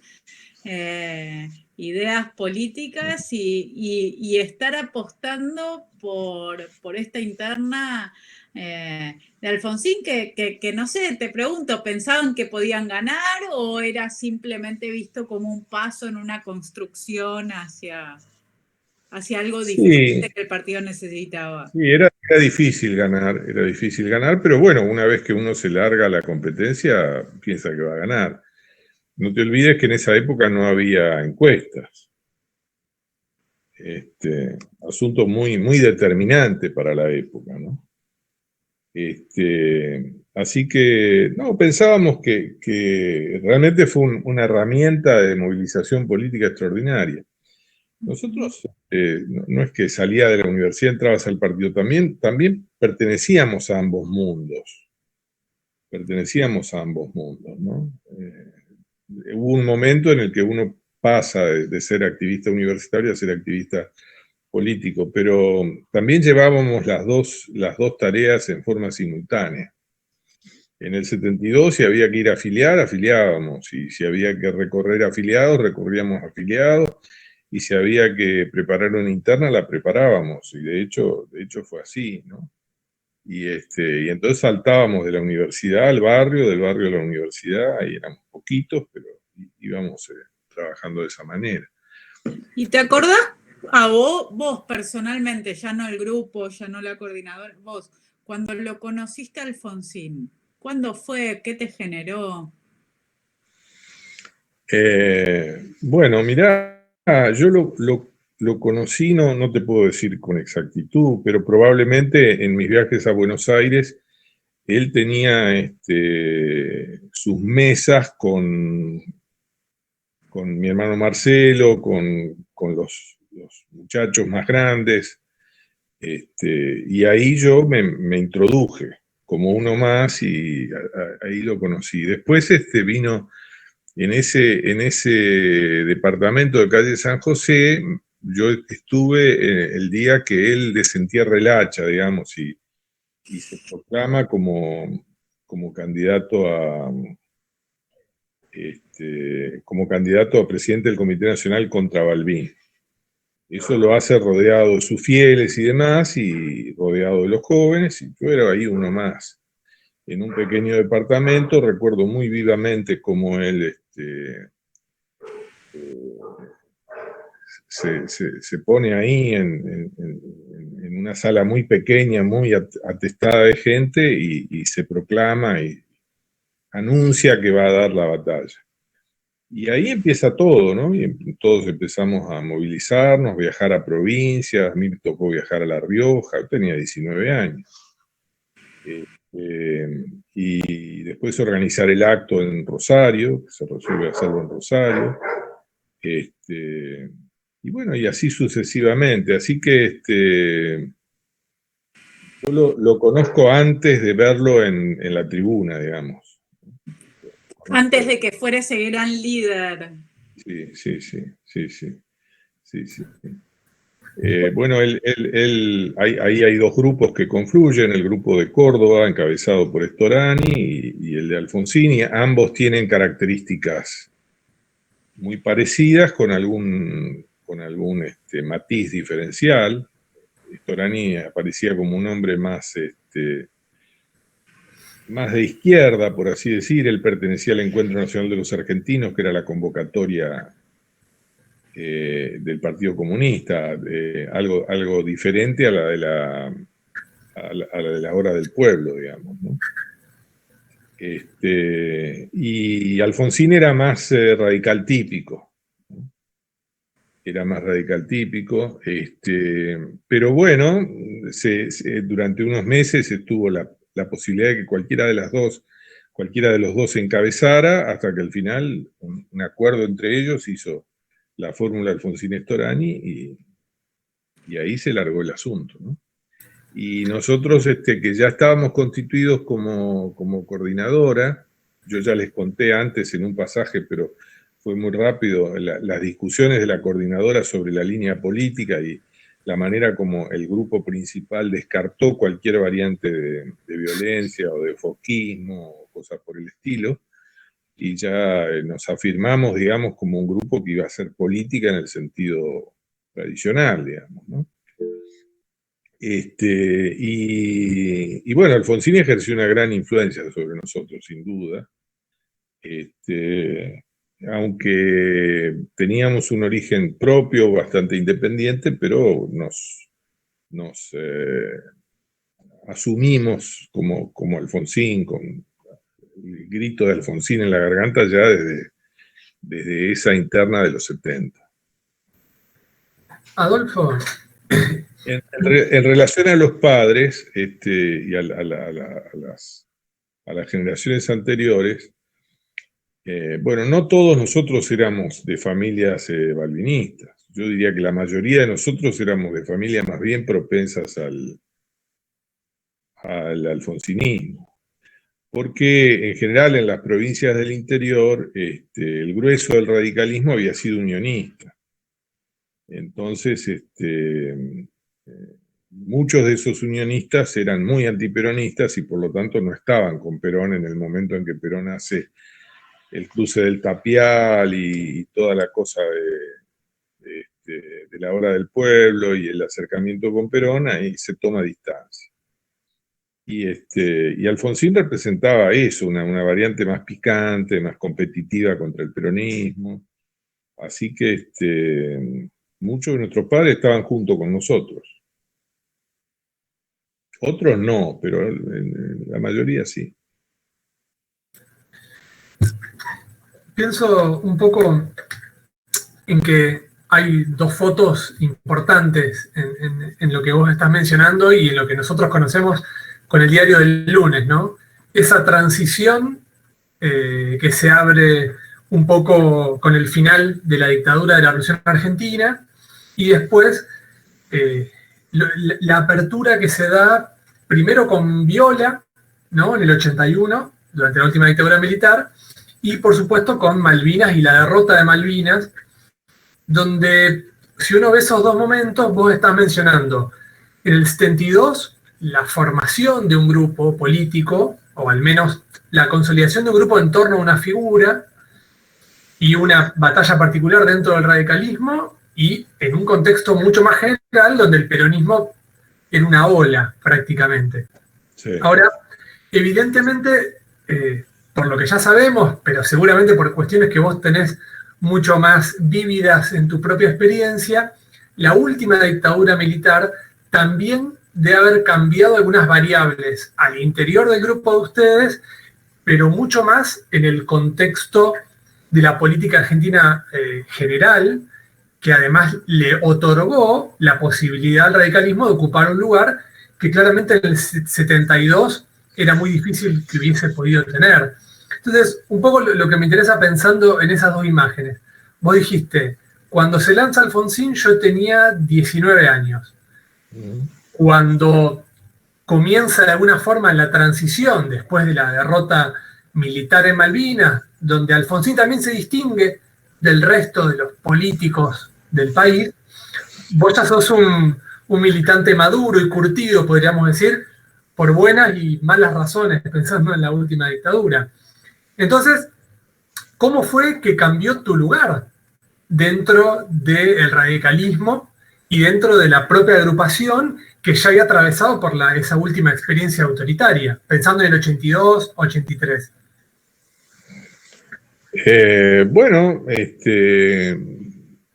ideas políticas y estar apostando por esta interna de Alfonsín que no sé, te pregunto, ¿pensaban que podían ganar o era simplemente visto como un paso en una construcción hacia algo Sí, diferente que el partido necesitaba? sí, era difícil ganar, pero bueno, una vez que uno se larga a la competencia, piensa que va a ganar. No te olvides que en esa época no había encuestas. Asunto muy determinante para la época, ¿no? Así que, no, pensábamos que realmente fue una herramienta de movilización política extraordinaria. Nosotros, no es que salía de la universidad, entrabas al partido, también pertenecíamos a ambos mundos. ¿No? Hubo un momento en el que uno pasa de ser activista universitario a ser activista político, pero también llevábamos las dos tareas en forma simultánea. En el 72, si había que ir a afiliar, afiliábamos, y si había que recorrer afiliados, recorríamos afiliados, y si había que preparar una interna, la preparábamos, y de hecho fue así, ¿no? Y entonces saltábamos de la universidad al barrio, del barrio a la universidad, y éramos poquitos, pero íbamos trabajando de esa manera. ¿Y te acordás a vos personalmente, ya no el grupo, ya no la coordinadora, vos, cuando lo conociste a Alfonsín? ¿Cuándo fue? ¿Qué te generó? Bueno, mirá, yo lo conocí, no te puedo decir con exactitud, pero probablemente en mis viajes a Buenos Aires él tenía sus mesas con mi hermano Marcelo, con los muchachos más grandes, y ahí yo me introduje como uno más y ahí lo conocí. Después vino en ese departamento de calle San José, yo estuve el día que él desentierra el hacha, digamos, y se proclama como candidato como candidato a presidente del Comité Nacional contra Balbín. Eso lo hace rodeado de sus fieles y demás, y rodeado de los jóvenes, y yo era ahí uno más. En un pequeño departamento, recuerdo muy vivamente cómo él se pone ahí en una sala muy pequeña, muy atestada de gente, y se proclama y anuncia que va a dar la batalla. Y ahí empieza todo, ¿no? Y todos empezamos a movilizarnos, viajar a provincias. A mí me tocó viajar a La Rioja, yo tenía 19 años. Y después organizar el acto en Rosario, que se resuelve hacerlo en Rosario. Y bueno, y así sucesivamente. Así que yo lo conozco antes de verlo en la tribuna, digamos. Antes de que fuera ese gran líder. Sí. Bueno, ahí hay dos grupos que confluyen, el grupo de Córdoba, encabezado por Storani, y el de Alfonsini. Ambos tienen características muy parecidas, con algún matiz diferencial. Storani aparecía como un hombre más de izquierda, por así decir. Él pertenecía al Encuentro Nacional de los Argentinos, que era la convocatoria del Partido Comunista, algo diferente a la de la hora del pueblo, digamos, ¿no? Y Alfonsín era más radical típico, ¿no? Era más radical típico, pero bueno, durante unos meses estuvo la posibilidad de que cualquiera de los dos se encabezara, hasta que al final un acuerdo entre ellos hizo la fórmula Alfonsín-Storani, y ahí se largó el asunto, ¿no? Y nosotros, que ya estábamos constituidos como coordinadora, yo ya les conté antes en un pasaje, pero fue muy rápido, las discusiones de la coordinadora sobre la línea política y la manera como el grupo principal descartó cualquier variante de violencia o de foquismo o cosas por el estilo, y ya nos afirmamos, digamos, como un grupo que iba a hacer política en el sentido tradicional, digamos, ¿no? Y bueno, Alfonsín ejerció una gran influencia sobre nosotros, sin duda. Aunque teníamos un origen propio, bastante independiente, pero nos asumimos como Alfonsín, con el grito de Alfonsín en la garganta ya desde esa interna de los 70. Adolfo. En relación a los padres y a las generaciones anteriores, bueno, no todos nosotros éramos de familias balvinistas. Yo diría que la mayoría de nosotros éramos de familias más bien propensas al alfonsinismo, porque en general en las provincias del interior el grueso del radicalismo había sido unionista. Entonces, muchos de esos unionistas eran muy antiperonistas y por lo tanto no estaban con Perón en el momento en que Perón hace el cruce del Tapial y toda la cosa de la hora del pueblo y el acercamiento con Perón. Ahí se toma distancia. Y Alfonsín representaba eso, una variante más picante, más competitiva contra el peronismo. Así que muchos de nuestros padres estaban junto con nosotros. Otros no, pero la mayoría sí. pienso un poco en que hay dos fotos importantes en lo que vos estás mencionando y en lo que nosotros conocemos con el diario del lunes, ¿no? Esa transición que se abre un poco con el final de la dictadura de la Revolución Argentina y después la apertura que se da primero con Viola, ¿no? En el 81, durante la última dictadura militar, y por supuesto con Malvinas y la derrota de Malvinas, donde si uno ve esos dos momentos, vos estás mencionando en el 72 la formación de un grupo político, o al menos la consolidación de un grupo en torno a una figura y una batalla particular dentro del radicalismo, y en un contexto mucho más general donde el peronismo era una ola prácticamente. Sí. Ahora, evidentemente, por lo que ya sabemos, pero seguramente por cuestiones que vos tenés mucho más vívidas en tu propia experiencia, la última dictadura militar también debe haber cambiado algunas variables al interior del grupo de ustedes, pero mucho más en el contexto de la política argentina general, que además le otorgó la posibilidad al radicalismo de ocupar un lugar que claramente en el 72 era muy difícil que hubiese podido tener. Entonces, un poco lo que me interesa pensando en esas dos imágenes. Vos dijiste, cuando se lanza Alfonsín yo tenía 19 años. Cuando comienza de alguna forma la transición después de la derrota militar en Malvinas, donde Alfonsín también se distingue del resto de los políticos del país, vos ya sos un militante maduro y curtido, podríamos decir, por buenas y malas razones, pensando en la última dictadura. Entonces, ¿cómo fue que cambió tu lugar dentro del radicalismo y dentro de la propia agrupación que ya había atravesado por esa última experiencia autoritaria, pensando en el 82, 83? Bueno,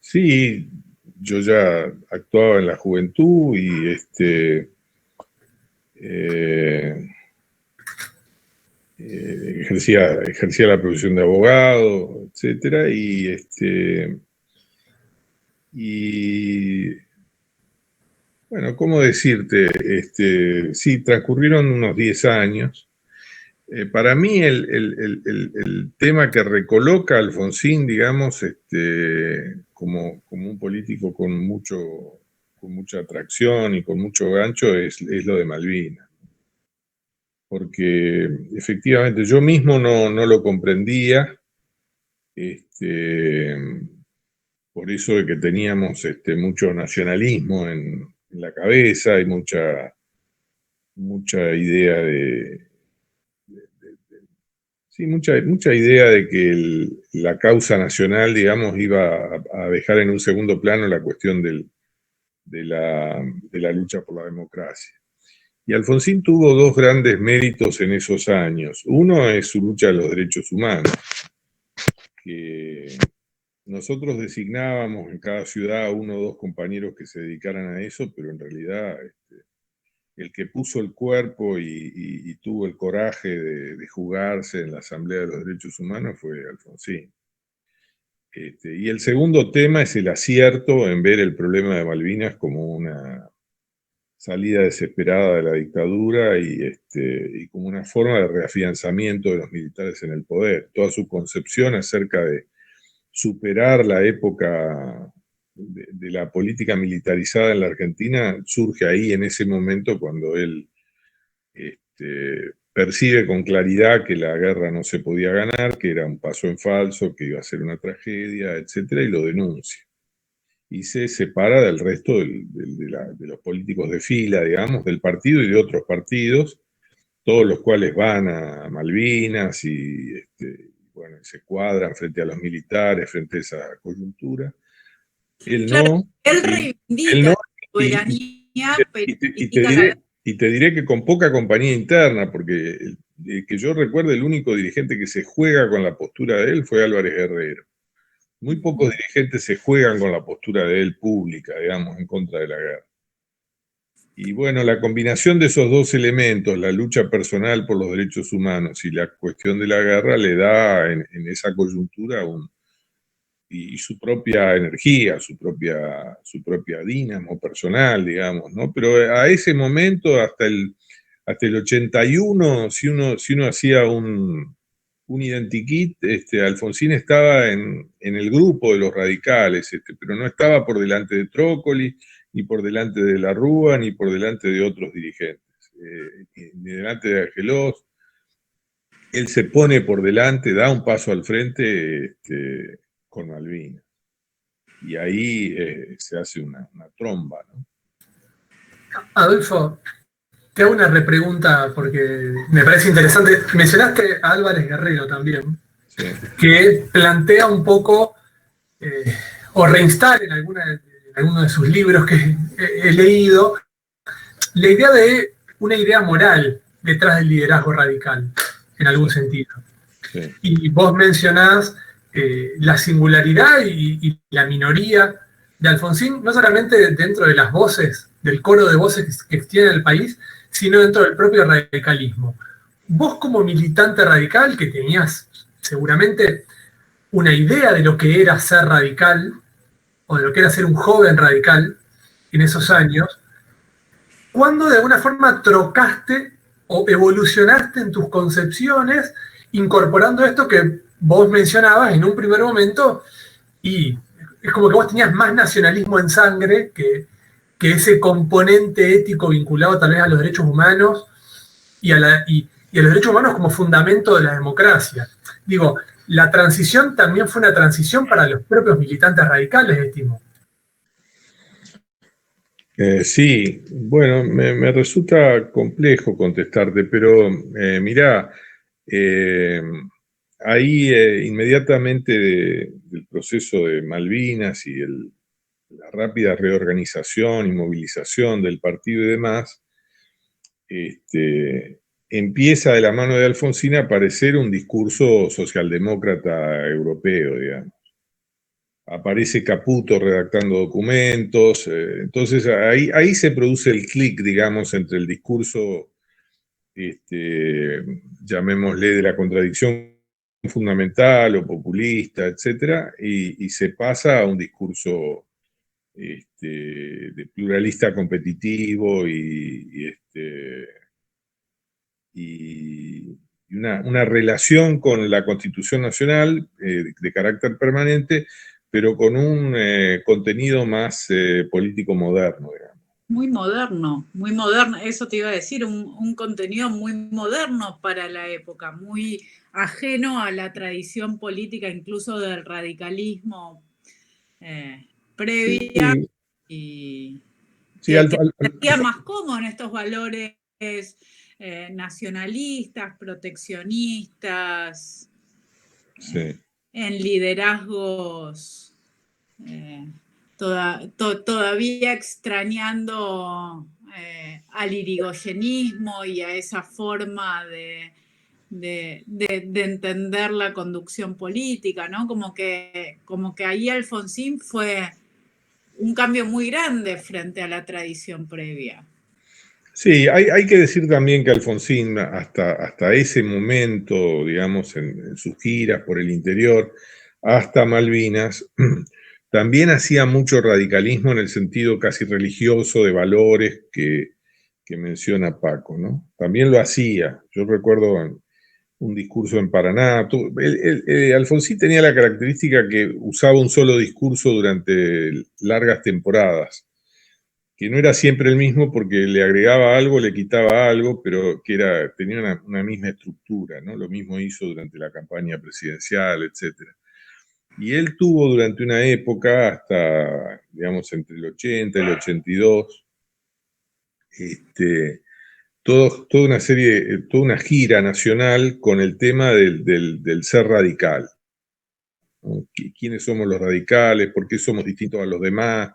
sí, yo ya actuaba en la juventud y ejercía la profesión de abogado, etcétera, y bueno, ¿cómo decirte? Sí, transcurrieron unos 10 años. Para mí el tema que recoloca a Alfonsín, digamos, como un político con mucha atracción y con mucho gancho es lo de Malvinas. Porque efectivamente yo mismo no lo comprendía, por eso de que teníamos mucho nacionalismo en la cabeza y mucha idea sí, mucha idea de que la causa nacional, digamos, iba a dejar en un segundo plano la cuestión de la lucha por la democracia. Y Alfonsín tuvo dos grandes méritos en esos años. Uno es su lucha a los derechos humanos, que nosotros designábamos en cada ciudad uno o dos compañeros que se dedicaran a eso, pero en realidad el que puso el cuerpo y tuvo el coraje de jugarse en la Asamblea de los Derechos Humanos fue Alfonsín. Y el segundo tema es el acierto en ver el problema de Malvinas como una salida desesperada de la dictadura y como una forma de reafianzamiento de los militares en el poder. Toda su concepción acerca de superar la época de la política militarizada en la Argentina surge ahí en ese momento cuando él percibe con claridad que la guerra no se podía ganar, que era un paso en falso, que iba a ser una tragedia, etcétera, y lo denuncia. Y se separa del resto de los políticos de fila, digamos, del partido y de otros partidos, todos los cuales van a Malvinas y bueno, se cuadran frente a los militares, frente a esa coyuntura. Él claro, no. Él reivindica la soberanía, y te diré que con poca compañía interna, porque que yo recuerdo el único dirigente que se juega con la postura de él fue Álvarez Guerrero. Muy pocos dirigentes se juegan con la postura de él pública, digamos, en contra de la guerra. Y bueno, la combinación de esos dos elementos, la lucha personal por los derechos humanos y la cuestión de la guerra, le da en esa coyuntura y su propia energía, su propia dínamo personal, digamos, ¿no? Pero a ese momento, hasta el 81, si uno hacía un identikit, Alfonsín estaba en el grupo de los radicales, pero no estaba por delante de Trócoli, ni por delante de la Rúa, ni por delante de otros dirigentes, ni delante de Argelos. Él se pone por delante, da un paso al frente con Malvinas. Y ahí se hace una tromba, ¿no? Adolfo, te hago una repregunta porque me parece interesante. Mencionaste a Álvarez Guerrero también, Sí. que plantea un poco, o reinstala en alguno de sus libros que he leído, la idea de una idea moral detrás del liderazgo radical, en algún sentido. Sí. Y vos mencionás la singularidad y la minoría de Alfonsín, no solamente dentro de las voces, del coro de voces que tiene el país, sino dentro del propio radicalismo. Vos como militante radical, que tenías seguramente una idea de lo que era ser radical, o de lo que era ser un joven radical en esos años, ¿cuándo de alguna forma trocaste o evolucionaste en tus concepciones incorporando esto que vos mencionabas en un primer momento? Y es como que vos tenías más nacionalismo en sangre que ese componente ético vinculado tal vez a los derechos humanos y a los derechos humanos como fundamento de la democracia. Digo, la transición también fue una transición para los propios militantes radicales, estimo. Sí, bueno, me resulta complejo contestarte, pero mirá, ahí inmediatamente del proceso de Malvinas y la rápida reorganización y movilización del partido y demás, empieza de la mano de Alfonsín a aparecer un discurso socialdemócrata europeo, digamos. Aparece Caputo redactando documentos, entonces ahí se produce el clic, digamos, entre el discurso, llamémosle, de la contradicción fundamental o populista, etcétera, y se pasa a un discurso de pluralista competitivo y una relación con la Constitución Nacional de carácter permanente, pero con un contenido más político moderno, digamos. Muy moderno, eso te iba a decir, un contenido muy moderno para la época, muy ajeno a la tradición política, incluso del radicalismo previa, Sí, y sí, que sentía más cómodo en estos valores nacionalistas, proteccionistas, sí. en liderazgos todavía extrañando al irigoyenismo y a esa forma de entender la conducción política, ¿no? Como que ahí Alfonsín fue un cambio muy grande frente a la tradición previa. Sí, hay que decir también que Alfonsín, hasta ese momento, digamos, en sus giras por el interior, hasta Malvinas, también hacía mucho radicalismo en el sentido casi religioso de valores que menciona Paco, ¿no? También lo hacía. Yo recuerdo un discurso en Paraná. Alfonsín tenía la característica que usaba un solo discurso durante largas temporadas, que no era siempre el mismo porque le agregaba algo, le quitaba algo, pero que tenía una misma estructura, ¿no? Lo mismo hizo durante la campaña presidencial, etc. Y él tuvo durante una época, hasta, digamos, entre el 80 y el 82, toda una gira nacional con el tema del ser radical, ¿no? ¿Quiénes somos los radicales? ¿Por qué somos distintos a los demás?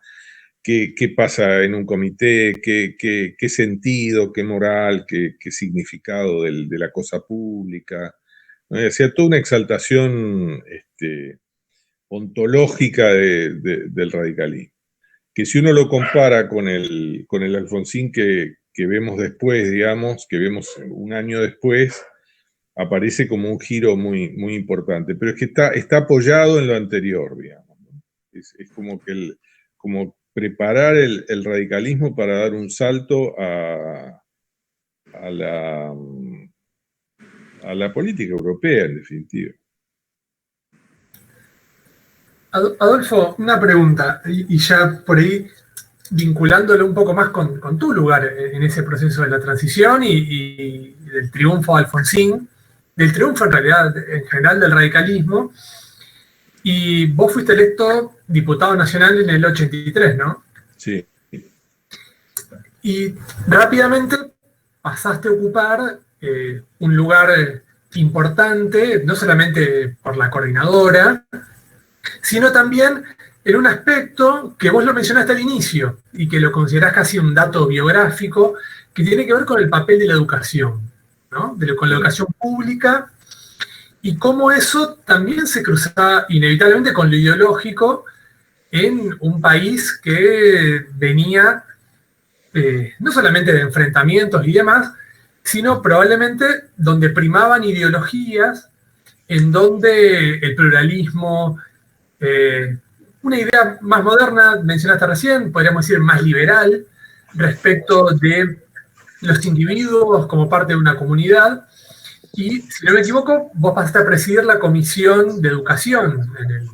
¿Qué pasa en un comité? ¿Qué sentido, qué moral, qué significado de la cosa pública? ¿No? Hacía toda una exaltación ontológica del radicalismo, que si uno lo compara con el Alfonsín que vemos después, digamos, que vemos un año después, aparece como un giro muy, muy importante. Pero es que está apoyado en lo anterior, digamos, ¿no? Es como que como preparar el radicalismo para dar un salto a la política europea, en definitiva. Adolfo, una pregunta, y ya por ahí vinculándolo un poco más con tu lugar en ese proceso de la transición y del triunfo de Alfonsín, del triunfo en realidad en general del radicalismo, y vos fuiste electo diputado nacional en el 83, ¿no? Sí. Y rápidamente pasaste a ocupar un lugar importante, no solamente por la coordinadora, sino también en un aspecto que vos lo mencionaste al inicio y que lo considerás casi un dato biográfico, que tiene que ver con el papel de la educación, ¿no? Con la educación pública y cómo eso también se cruzaba inevitablemente con lo ideológico en un país que venía no solamente de enfrentamientos y demás, sino probablemente donde primaban ideologías, en donde el pluralismo, una idea más moderna, mencionaste recién, podríamos decir más liberal, respecto de los individuos como parte de una comunidad. Y, si no me equivoco, vos pasaste a presidir la Comisión de Educación en el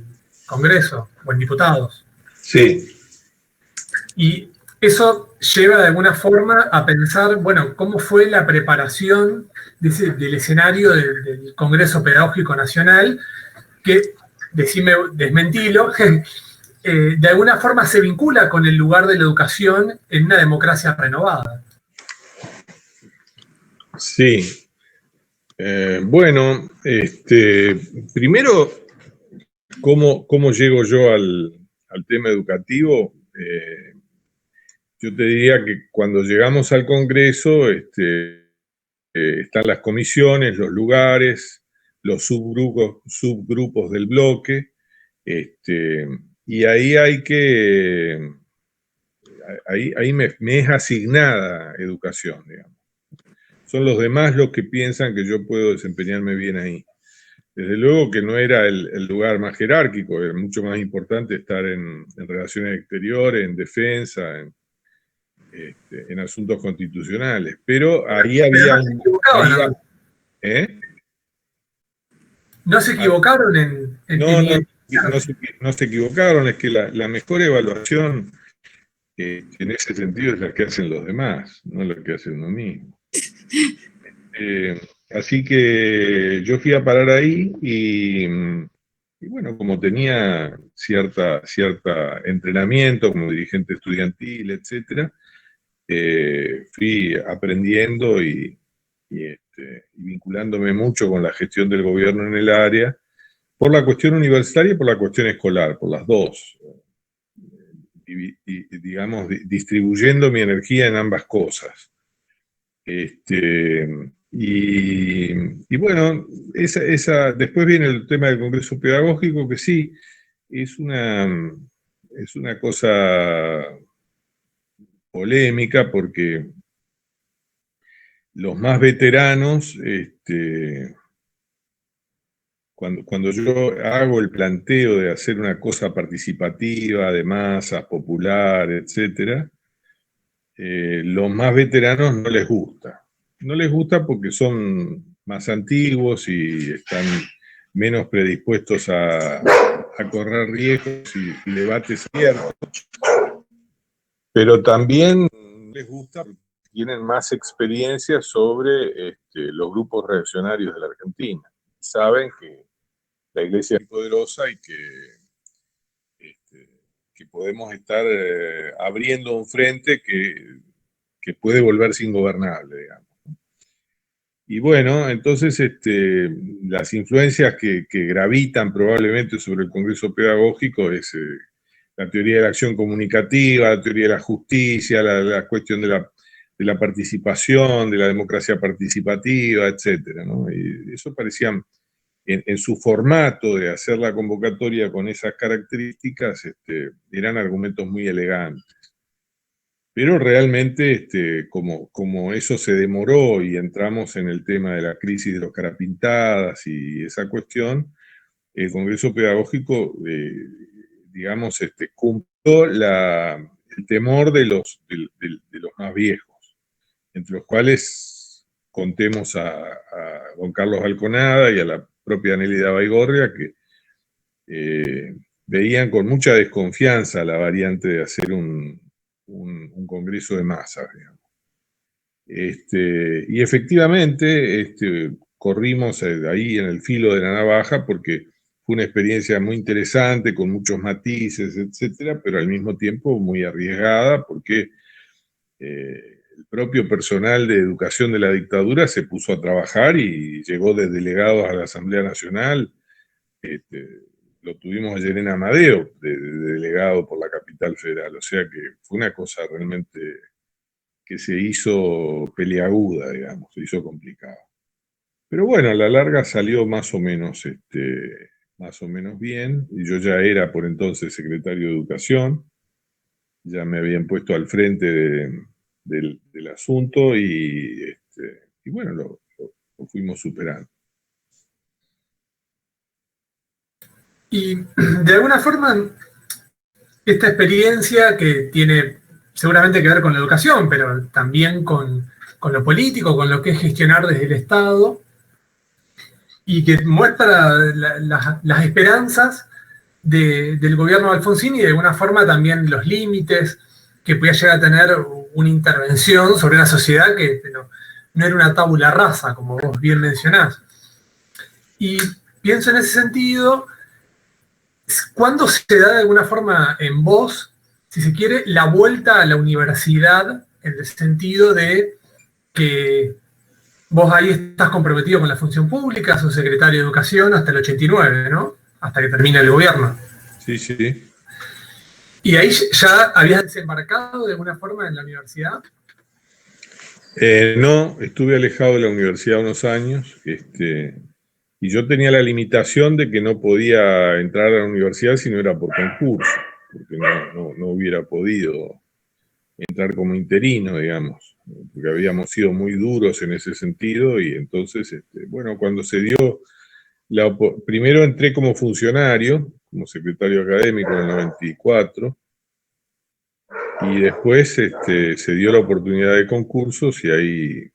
Congreso, o en Diputados. Sí. Y eso lleva de alguna forma a pensar, bueno, cómo fue la preparación del escenario del Congreso Pedagógico Nacional, que, desmentilo, de alguna forma se vincula con el lugar de la educación en una democracia renovada. Sí. Bueno, primero, ¿cómo llego yo al tema educativo? Yo te diría que cuando llegamos al Congreso, están las comisiones, los lugares, los subgrupos del bloque, y ahí ahí me es asignada educación, digamos. Son los demás los que piensan que yo puedo desempeñarme bien ahí. Desde luego que no era el lugar más jerárquico, era mucho más importante estar en relaciones exteriores, en defensa, en asuntos constitucionales. Pero ahí había un... ¿No se equivocaron en no se equivocaron, es que la mejor evaluación en ese sentido es la que hacen los demás, no la que hace uno mismo. Así que yo fui a parar ahí y bueno, como tenía cierta entrenamiento como dirigente estudiantil, etcétera, fui aprendiendo y vinculándome mucho con la gestión del gobierno en el área, por la cuestión universitaria y por la cuestión escolar, por las dos. Digamos, distribuyendo mi energía en ambas cosas. Y bueno, después viene el tema del Congreso Pedagógico, que sí, es una cosa polémica porque los más veteranos, cuando yo hago el planteo de hacer una cosa participativa, de masas, popular, etcétera, los más veteranos no les gusta. No les gusta porque son más antiguos y están menos predispuestos a correr riesgos y debates abiertos. Pero también les gusta porque tienen más experiencia sobre los grupos reaccionarios de la Argentina. Saben que la Iglesia es poderosa y que podemos estar abriendo un frente que puede volverse ingobernable, digamos. Y bueno, entonces las influencias que gravitan probablemente sobre el Congreso Pedagógico es la teoría de la acción comunicativa, la teoría de la justicia, la cuestión de la participación, de la democracia participativa, etcétera, ¿no? Y eso parecían en su formato de hacer la convocatoria con esas características, eran argumentos muy elegantes. Pero realmente, como eso se demoró y entramos en el tema de la crisis de los carapintadas y esa cuestión, el Congreso Pedagógico, digamos, cumplió el temor de los más viejos, entre los cuales contemos a don Carlos Alconada y a la propia Nélida Baigorria, que veían con mucha desconfianza la variante de hacer un congreso de masas, digamos. Y efectivamente corrimos ahí en el filo de la navaja porque fue una experiencia muy interesante, con muchos matices, etcétera, pero al mismo tiempo muy arriesgada porque el propio personal de educación de la dictadura se puso a trabajar y llegó de delegados a la Asamblea Nacional. Lo tuvimos ayer en Amadeo, de delegado por la capital federal, o sea que fue una cosa realmente que se hizo peleaguda, digamos, se hizo complicada. Pero bueno, a la larga salió más o menos bien, y yo ya era por entonces secretario de Educación, ya me habían puesto al frente del asunto y bueno, lo fuimos superando. Y de alguna forma, esta experiencia que tiene seguramente que ver con la educación, pero también con lo político, con lo que es gestionar desde el Estado, y que muestra las esperanzas del gobierno de Alfonsín y de alguna forma también los límites que podía llegar a tener una intervención sobre una sociedad que no era una tabula rasa, como vos bien mencionás. Y pienso en ese sentido, ¿cuándo se da de alguna forma en vos, si se quiere, la vuelta a la universidad, en el sentido de que vos ahí estás comprometido con la función pública, sos secretario de Educación hasta el 89, ¿no? Hasta que termina el gobierno. Sí, sí. ¿Y ahí ya habías desembarcado de alguna forma en la universidad? No, estuve alejado de la universidad unos años, y yo tenía la limitación de que no podía entrar a la universidad si no era por concurso, porque no hubiera podido entrar como interino, digamos, porque habíamos sido muy duros en ese sentido, y entonces, bueno, cuando se dio, primero entré como funcionario, como secretario académico en el 94, y después se dio la oportunidad de concursos y ahí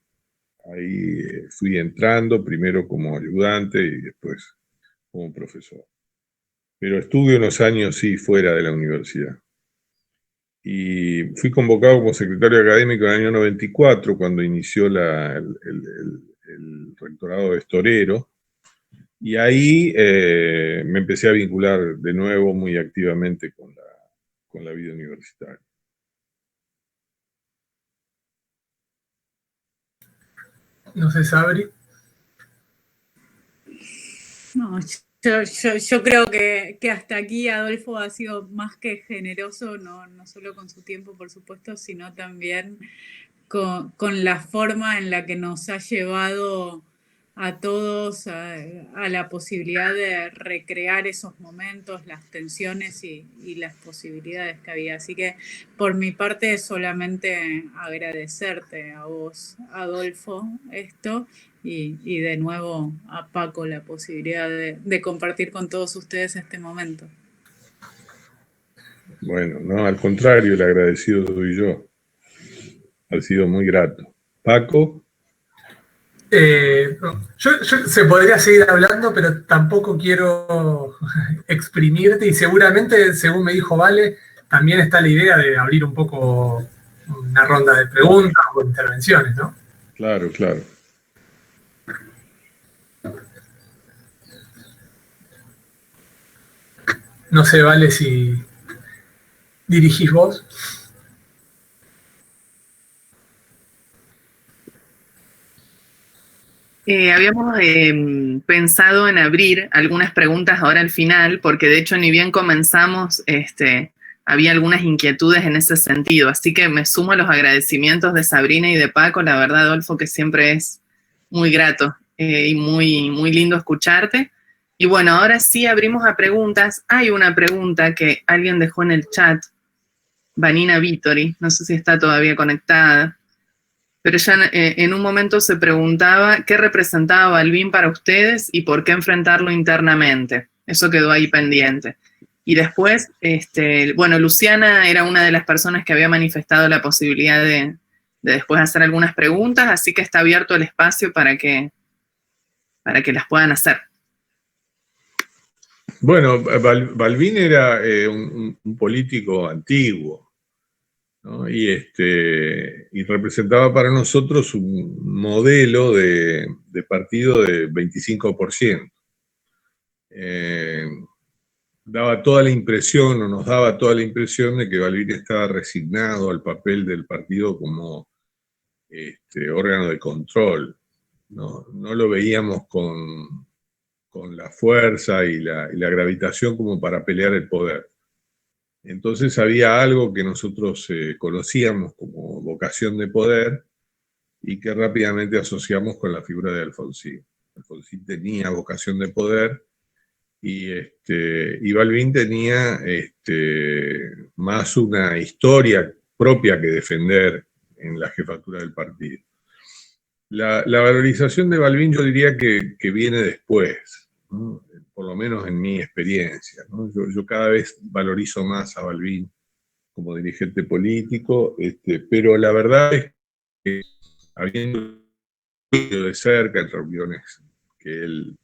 fui entrando, primero como ayudante y después como profesor. Pero estuve unos años, sí, fuera de la universidad. Y fui convocado como secretario académico en el año 94, cuando inició el rectorado de Estorero, y ahí me empecé a vincular de nuevo muy activamente con la vida universitaria. No sé, Sabri. No, yo creo que hasta aquí Adolfo ha sido más que generoso, no solo con su tiempo, por supuesto, sino también con la forma en la que nos ha llevado a todos a la posibilidad de recrear esos momentos, las tensiones y las posibilidades que había. Así que por mi parte solamente agradecerte a vos, Adolfo, esto y de nuevo a Paco la posibilidad de compartir con todos ustedes este momento. Bueno, no, al contrario, el agradecido soy yo. Ha sido muy grato. Paco. Yo se podría seguir hablando, pero tampoco quiero exprimirte y seguramente, según me dijo Vale, también está la idea de abrir un poco una ronda de preguntas o intervenciones, ¿no? Claro, claro. No sé, Vale, si dirigís vos. Habíamos pensado en abrir algunas preguntas ahora al final, porque de hecho ni bien comenzamos, había algunas inquietudes en ese sentido. Así que me sumo a los agradecimientos de Sabrina y de Paco. La verdad, Adolfo, que siempre es muy grato y muy, muy lindo escucharte. Y bueno, ahora sí abrimos a preguntas. Hay una pregunta que alguien dejó en el chat, Vanina Vittori, no sé si está todavía conectada, pero ella en un momento se preguntaba qué representaba Balbín para ustedes y por qué enfrentarlo internamente. Eso quedó ahí pendiente. Y después, bueno, Luciana era una de las personas que había manifestado la posibilidad de después hacer algunas preguntas, así que está abierto el espacio para que las puedan hacer. Bueno, Balbín era un político antiguo, ¿no? Y representaba para nosotros un modelo de partido de 25%. Daba toda la impresión, o nos daba toda la impresión, de que Balbín estaba resignado al papel del partido como órgano de control. No lo veíamos con la fuerza y la gravitación como para pelear el poder. Entonces había algo que nosotros conocíamos como vocación de poder y que rápidamente asociamos con la figura de Alfonsín. Alfonsín tenía vocación de poder y Balbín tenía más una historia propia que defender en la jefatura del partido. La valorización de Balbín yo diría que viene después, ¿no? Por lo menos en mi experiencia, ¿no? Yo cada vez valorizo más a Balbín como dirigente político, pero la verdad es que habiendo ido de cerca en reuniones que él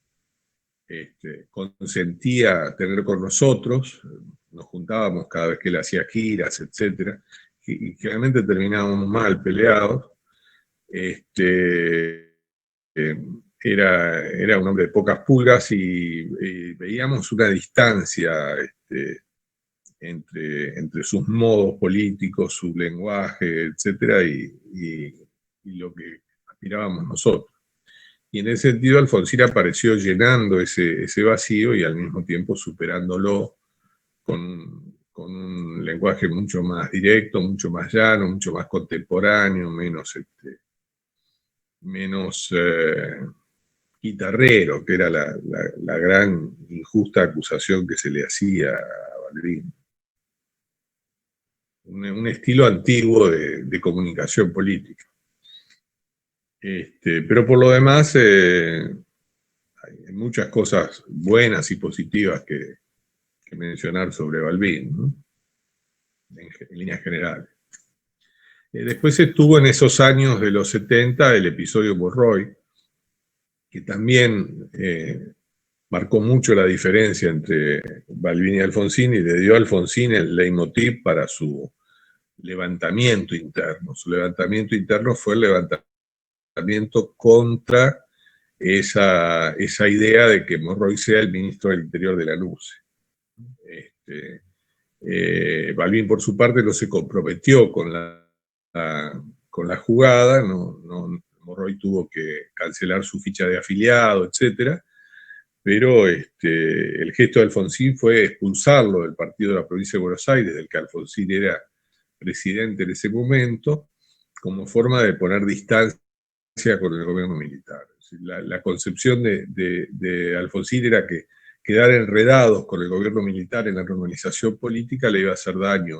consentía tener con nosotros, nos juntábamos cada vez que él hacía giras, etc., y generalmente terminábamos mal peleados. Era un hombre de pocas pulgas y veíamos una distancia entre sus modos políticos, su lenguaje, etcétera, y lo que aspirábamos nosotros. Y en ese sentido Alfonsín apareció llenando ese vacío y al mismo tiempo superándolo con un lenguaje mucho más directo, mucho más llano, mucho más contemporáneo, menos guitarrero, que era la gran injusta acusación que se le hacía a Balbín. Un estilo antiguo de comunicación política. Pero por lo demás, hay muchas cosas buenas y positivas que mencionar sobre Balbín, ¿no? En líneas generales. Después estuvo en esos años de los 70 el episodio Monroy, que también marcó mucho la diferencia entre Balbín y Alfonsín y le dio a Alfonsín el leitmotiv para su levantamiento interno. Su levantamiento interno fue el levantamiento contra esa idea de que Monroy sea el ministro del Interior de la NUCE. Balbín, por su parte, no se comprometió con la jugada, Monroy tuvo que cancelar su ficha de afiliado, etc. Pero el gesto de Alfonsín fue expulsarlo del partido de la provincia de Buenos Aires, del que Alfonsín era presidente en ese momento, como forma de poner distancia con el gobierno militar. La concepción de Alfonsín era que quedar enredados con el gobierno militar en la normalización política le iba a hacer daño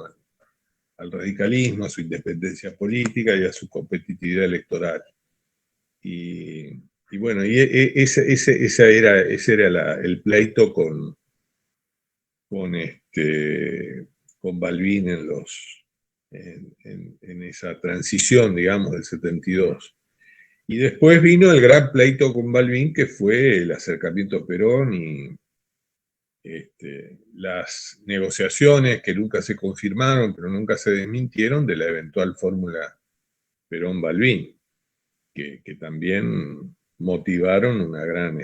al radicalismo, a su independencia política y a su competitividad electoral. Y bueno, ese era el pleito con Balbín en esa transición, digamos, del 72. Y después vino el gran pleito con Balbín, que fue el acercamiento a Perón y las negociaciones que nunca se confirmaron, pero nunca se desmintieron, de la eventual fórmula Perón-Balbín, que también motivaron una gran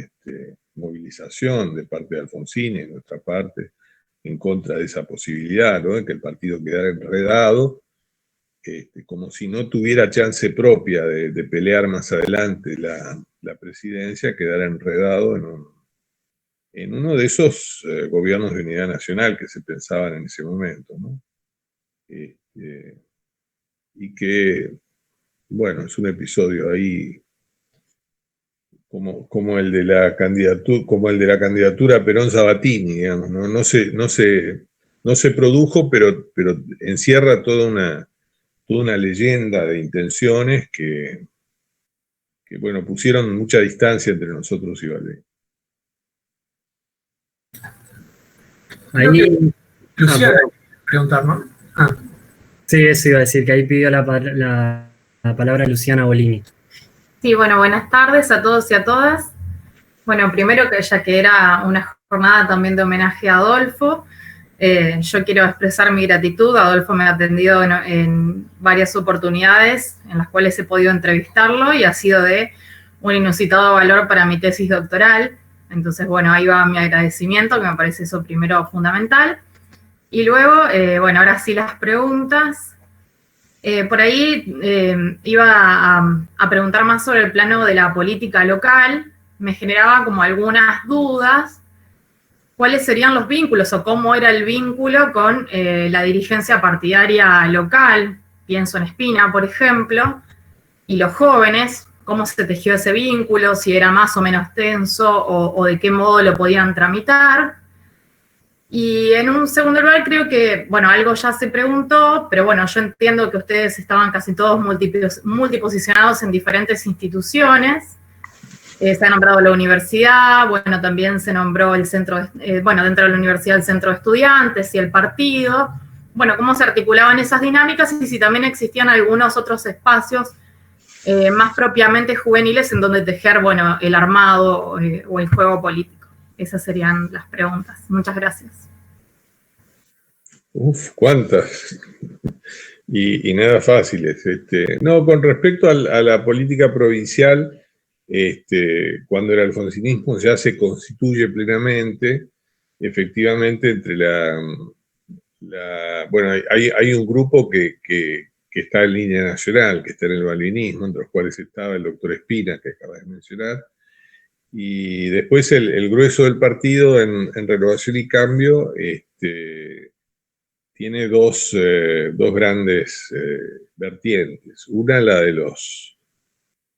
movilización de parte de Alfonsín y de nuestra parte en contra de esa posibilidad, ¿no? De que el partido quedara enredado, como si no tuviera chance propia de pelear más adelante la presidencia, quedara enredado en uno de esos gobiernos de unidad nacional que se pensaban en ese momento, ¿no? Y que, bueno, es un episodio ahí como el de la candidatura Perón-Sabatini, digamos, ¿no? No se produjo, pero encierra toda una leyenda de intenciones que, bueno, pusieron mucha distancia entre nosotros y Balbín. Ahí, Luciana, preguntar, ¿no? Sí, eso iba a decir, que ahí pidió la palabra Luciana Bolini. Sí, bueno, buenas tardes a todos y a todas. Bueno, primero que ya que era una jornada también de homenaje a Adolfo, yo quiero expresar mi gratitud. Adolfo me ha atendido en varias oportunidades en las cuales he podido entrevistarlo y ha sido de un inusitado valor para mi tesis doctoral. Entonces, bueno, ahí va mi agradecimiento, que me parece eso primero fundamental. Y luego, bueno, ahora sí las preguntas. Por ahí iba a preguntar más sobre el plano de la política local. Me generaba como algunas dudas. ¿Cuáles serían los vínculos o cómo era el vínculo con la dirigencia partidaria local? Pienso en Espina, por ejemplo, y los jóvenes. ¿Cómo se tejió ese vínculo? Si era más o menos tenso o de qué modo lo podían tramitar. Y en un segundo lugar creo que, bueno, algo ya se preguntó, pero bueno, yo entiendo que ustedes estaban casi todos multiposicionados en diferentes instituciones. Se ha nombrado la universidad, bueno, también se nombró el centro, bueno, dentro de la universidad el centro de estudiantes y el partido. Bueno, cómo se articulaban esas dinámicas y si también existían algunos otros espacios más propiamente juveniles en donde tejer, bueno, el armado o el juego político. Esas serían las preguntas. Muchas gracias. Uf, cuántas. Y nada fáciles. No, con respecto a la política provincial, cuando el alfonsinismo ya se constituye plenamente, efectivamente entre bueno, hay un grupo que está en línea nacional, que está en el balvinismo, entre los cuales estaba el doctor Espina, que acabas de mencionar, y después el grueso del partido en Renovación y Cambio tiene dos grandes vertientes. Una, la de los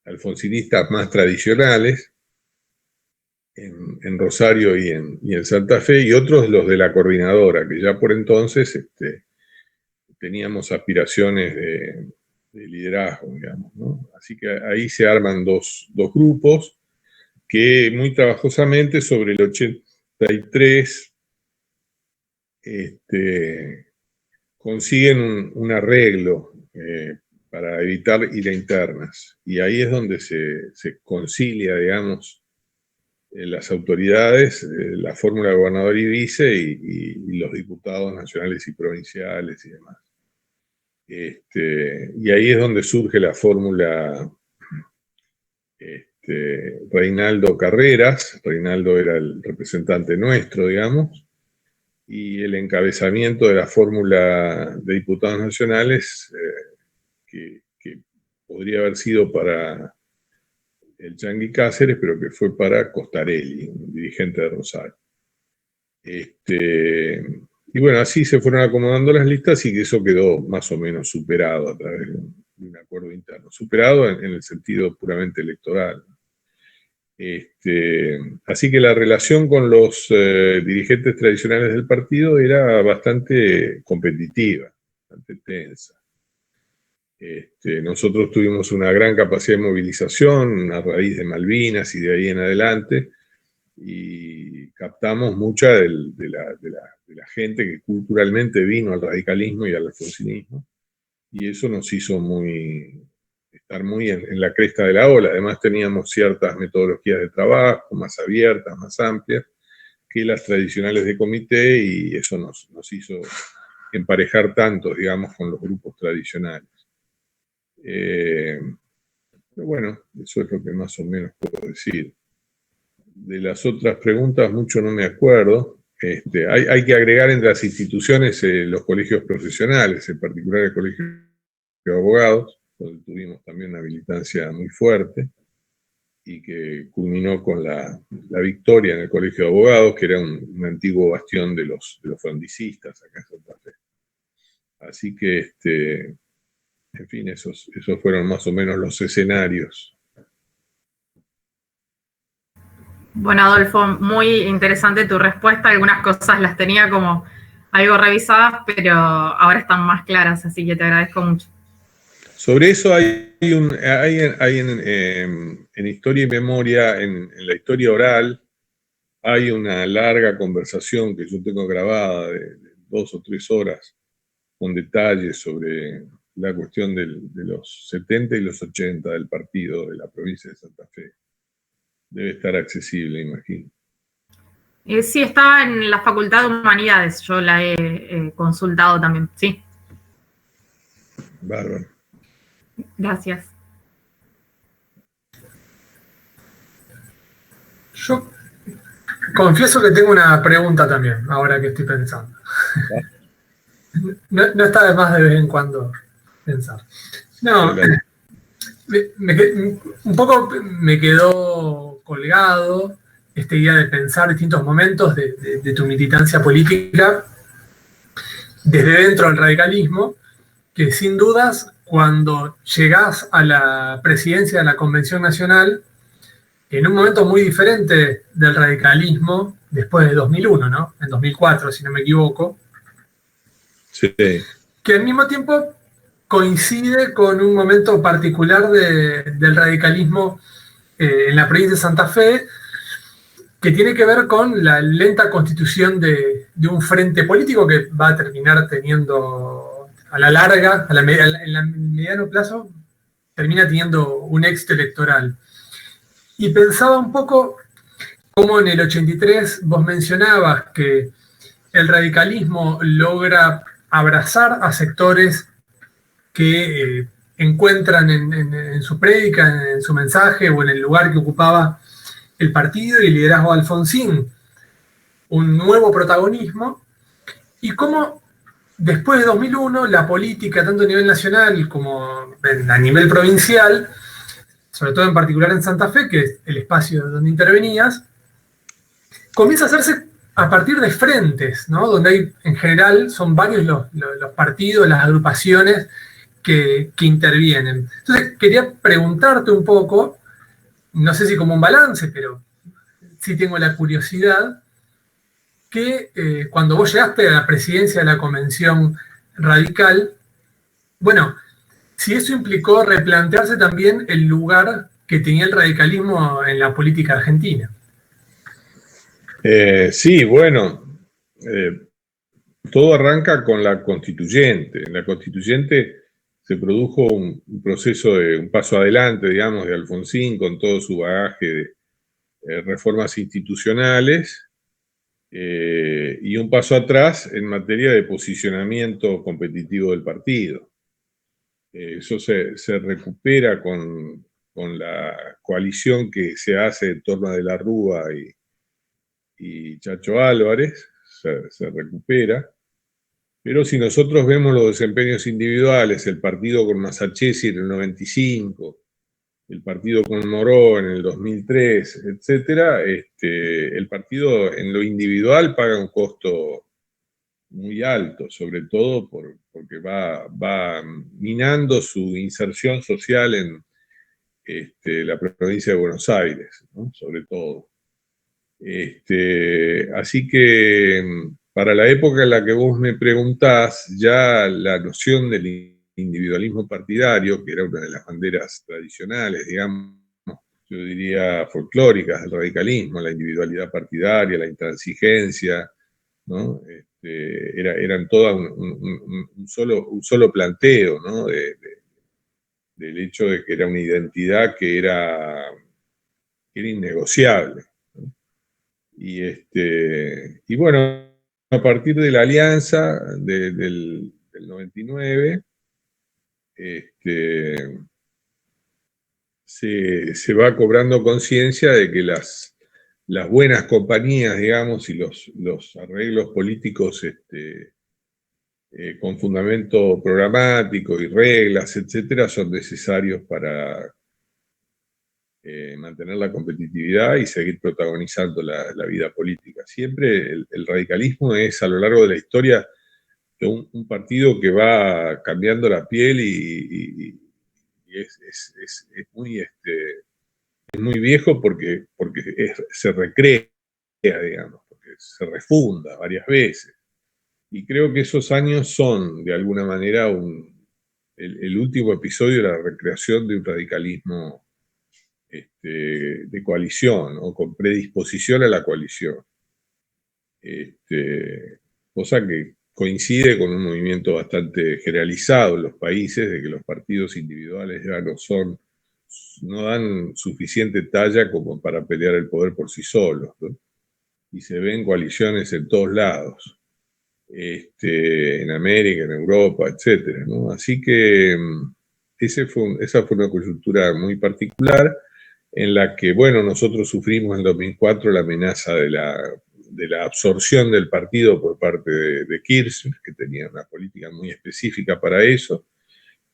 alfonsinistas más tradicionales, en Rosario y en Santa Fe, y otros los de la coordinadora, que ya por entonces teníamos aspiraciones de liderazgo, digamos, ¿no? Así que ahí se arman dos grupos que muy trabajosamente sobre el 83 consiguen un arreglo para evitar ir a internas. Y ahí es donde se concilia, digamos, las autoridades, la fórmula de gobernador y vice y los diputados nacionales y provinciales y demás. Y ahí es donde surge la fórmula Reinaldo Carreras. Reinaldo era el representante nuestro, digamos, y el encabezamiento de la fórmula de diputados nacionales que podría haber sido para el Changuí Cáceres, pero que fue para Costarelli, un dirigente de Rosario. Y bueno, así se fueron acomodando las listas y que eso quedó más o menos superado a través de un acuerdo interno. Superado en el sentido puramente electoral. Así que la relación con los dirigentes tradicionales del partido era bastante competitiva, bastante tensa. Nosotros tuvimos una gran capacidad de movilización a raíz de Malvinas y de ahí en adelante, y captamos mucha de la gente que culturalmente vino al radicalismo y al alfonsinismo, y eso nos hizo estar muy en la cresta de la ola. Además teníamos ciertas metodologías de trabajo más abiertas, más amplias, que las tradicionales de comité, y eso nos hizo emparejar tanto, digamos, con los grupos tradicionales. Pero bueno, eso es lo que más o menos puedo decir. De las otras preguntas mucho no me acuerdo. Hay que agregar entre las instituciones los colegios profesionales, en particular el Colegio de Abogados, donde tuvimos también una militancia muy fuerte y que culminó con la victoria en el Colegio de Abogados, que era un antiguo bastión de los frondicistas acá en Santa Fe. Así que, en fin, esos fueron más o menos los escenarios. Bueno, Adolfo, muy interesante tu respuesta. Algunas cosas las tenía como algo revisadas, pero ahora están más claras, así que te agradezco mucho. Sobre eso hay en Historia y Memoria, en la historia oral, hay una larga conversación que yo tengo grabada de 2 o 3 horas con detalles sobre la cuestión de los 70 y los 80 del partido de la provincia de Santa Fe. Debe estar accesible, imagino. Sí, estaba en la Facultad de Humanidades, yo la he consultado también, sí. Bárbaro. Gracias. Yo confieso que tengo una pregunta también, ahora que estoy pensando. No está de más de vez en cuando pensar. No, un poco me quedó colgado esta idea de pensar distintos momentos de tu militancia política desde dentro del radicalismo, que sin dudas, cuando llegás a la presidencia de la Convención Nacional, en un momento muy diferente del radicalismo, después de 2001, ¿no? En 2004, si no me equivoco. Sí. Que al mismo tiempo coincide con un momento particular del radicalismo en la provincia de Santa Fe, que tiene que ver con la lenta constitución de un frente político que va a terminar teniendo a la larga, en el mediano plazo, termina teniendo un éxito electoral. Y pensaba un poco cómo en el 83 vos mencionabas que el radicalismo logra abrazar a sectores que encuentran en su prédica, en su mensaje o en el lugar que ocupaba el partido y el liderazgo de Alfonsín un nuevo protagonismo, y cómo después de 2001 la política, tanto a nivel nacional como a nivel provincial, sobre todo en particular en Santa Fe, que es el espacio donde intervenías, comienza a hacerse a partir de frentes, ¿no? Donde hay, en general, son varios los partidos, las agrupaciones que intervienen. Entonces, quería preguntarte un poco, no sé si como un balance, pero sí tengo la curiosidad, que cuando vos llegaste a la presidencia de la Convención Radical, bueno, si eso implicó replantearse también el lugar que tenía el radicalismo en la política argentina. Sí, bueno, todo arranca con la constituyente. En la constituyente se produjo un proceso de un paso adelante, digamos, de Alfonsín con todo su bagaje de reformas institucionales y un paso atrás en materia de posicionamiento competitivo del partido. Eso se recupera con la coalición que se hace en torno a De la Rúa y Chacho Álvarez, se recupera. Pero si nosotros vemos los desempeños individuales, el partido con Masachesi en el 95, el partido con Moró en el 2003, etcétera, el partido en lo individual paga un costo muy alto, sobre todo porque va minando su inserción social en la provincia de Buenos Aires, ¿no? Sobre todo. Así que para la época en la que vos me preguntás, ya la noción del individualismo partidario, que era una de las banderas tradicionales, digamos, yo diría folclóricas del radicalismo, la individualidad partidaria, la intransigencia, ¿no? Eran todas un solo planteo, ¿no? Del hecho de que era una identidad que era innegociable. Y bueno, a partir de la alianza del 99, se va cobrando conciencia de que las buenas compañías, digamos, y los arreglos políticos con fundamento programático y reglas, etcétera, son necesarios para mantener la competitividad y seguir protagonizando la vida política. Siempre el radicalismo es, a lo largo de la historia, un partido que va cambiando la piel y es muy muy viejo porque se recrea, digamos, porque se refunda varias veces. Y creo que esos años son, de alguna manera, el último episodio de la recreación de un radicalismo de coalición, o con predisposición a la coalición. Cosa que coincide con un movimiento bastante generalizado en los países, de que los partidos individuales ya no dan suficiente talla como para pelear el poder por sí solos, ¿no? Y se ven coaliciones en todos lados, en América, en Europa, etcétera, ¿no? Así que esa fue una coyuntura muy particular en la que, bueno, nosotros sufrimos en 2004 la amenaza de la absorción del partido por parte de Kirchner, que tenía una política muy específica para eso,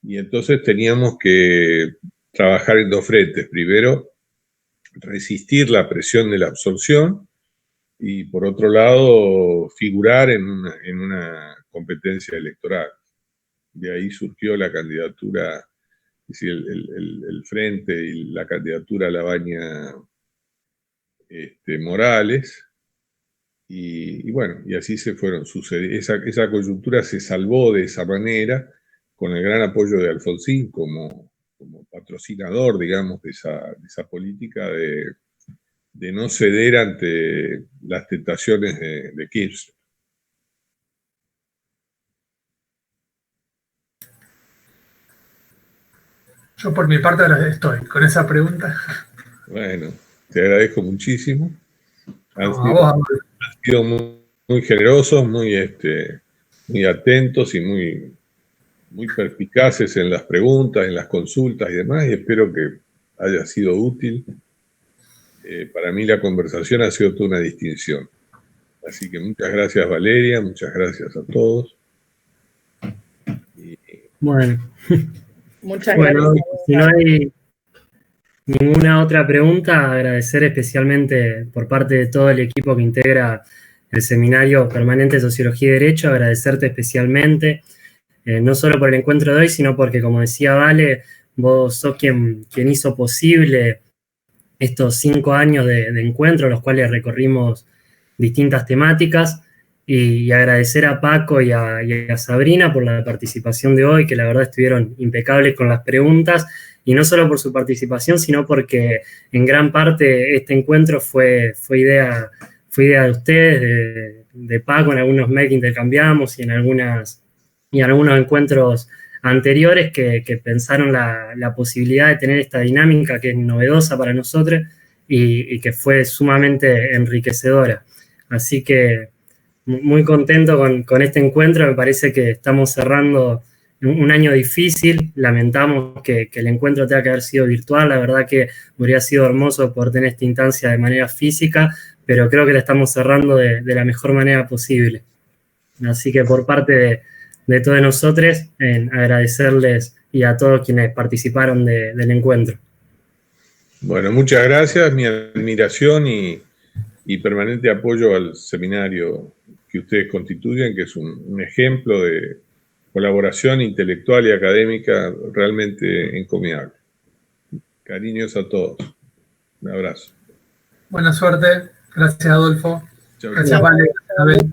y entonces teníamos que trabajar en dos frentes. Primero, resistir la presión de la absorción, y por otro lado, figurar en una competencia electoral. De ahí surgió la candidatura, es decir, el frente y la candidatura a Labaña Morales, y bueno, y así se fueron sucediendo. Esa coyuntura se salvó de esa manera, con el gran apoyo de Alfonsín como patrocinador, digamos, de esa política de no ceder ante las tentaciones de Kirchner. Yo por mi parte ahora estoy con esa pregunta. Bueno, te agradezco muchísimo. Han vos. sido muy generosos, muy atentos y muy perspicaces en las preguntas, en las consultas y demás, y espero que haya sido útil. Para mí la conversación ha sido toda una distinción. Así que muchas gracias, Valeria, muchas gracias a todos. Bueno. Muchas bueno, gracias. Si no hay ninguna otra pregunta, agradecer especialmente por parte de todo el equipo que integra el Seminario Permanente de Sociología y Derecho, agradecerte especialmente, no solo por el encuentro de hoy, sino porque, como decía Vale, vos sos quien hizo posible estos 5 años de encuentro, los cuales recorrimos distintas temáticas, y agradecer a Paco y a Sabrina por la participación de hoy, que la verdad estuvieron impecables con las preguntas, y no solo por su participación, sino porque en gran parte este encuentro fue idea de ustedes, de Paco, en algunos mails que intercambiamos y en algunos encuentros anteriores que pensaron la posibilidad de tener esta dinámica que es novedosa para nosotros y que fue sumamente enriquecedora. Así que muy contento con este encuentro. Me parece que estamos cerrando un año difícil. Lamentamos que el encuentro tenga que haber sido virtual. La verdad que hubiera sido hermoso poder tener esta instancia de manera física, pero creo que la estamos cerrando de la mejor manera posible. Así que por parte de todos nosotros, agradecerles y a todos quienes participaron del encuentro. Bueno, muchas gracias, mi admiración y permanente apoyo al seminario que ustedes constituyen, que es un ejemplo de colaboración intelectual y académica realmente encomiable. Cariños a todos. Un abrazo. Buena suerte. Gracias, Adolfo. Chau, Gracias, chau. Vale. Abel.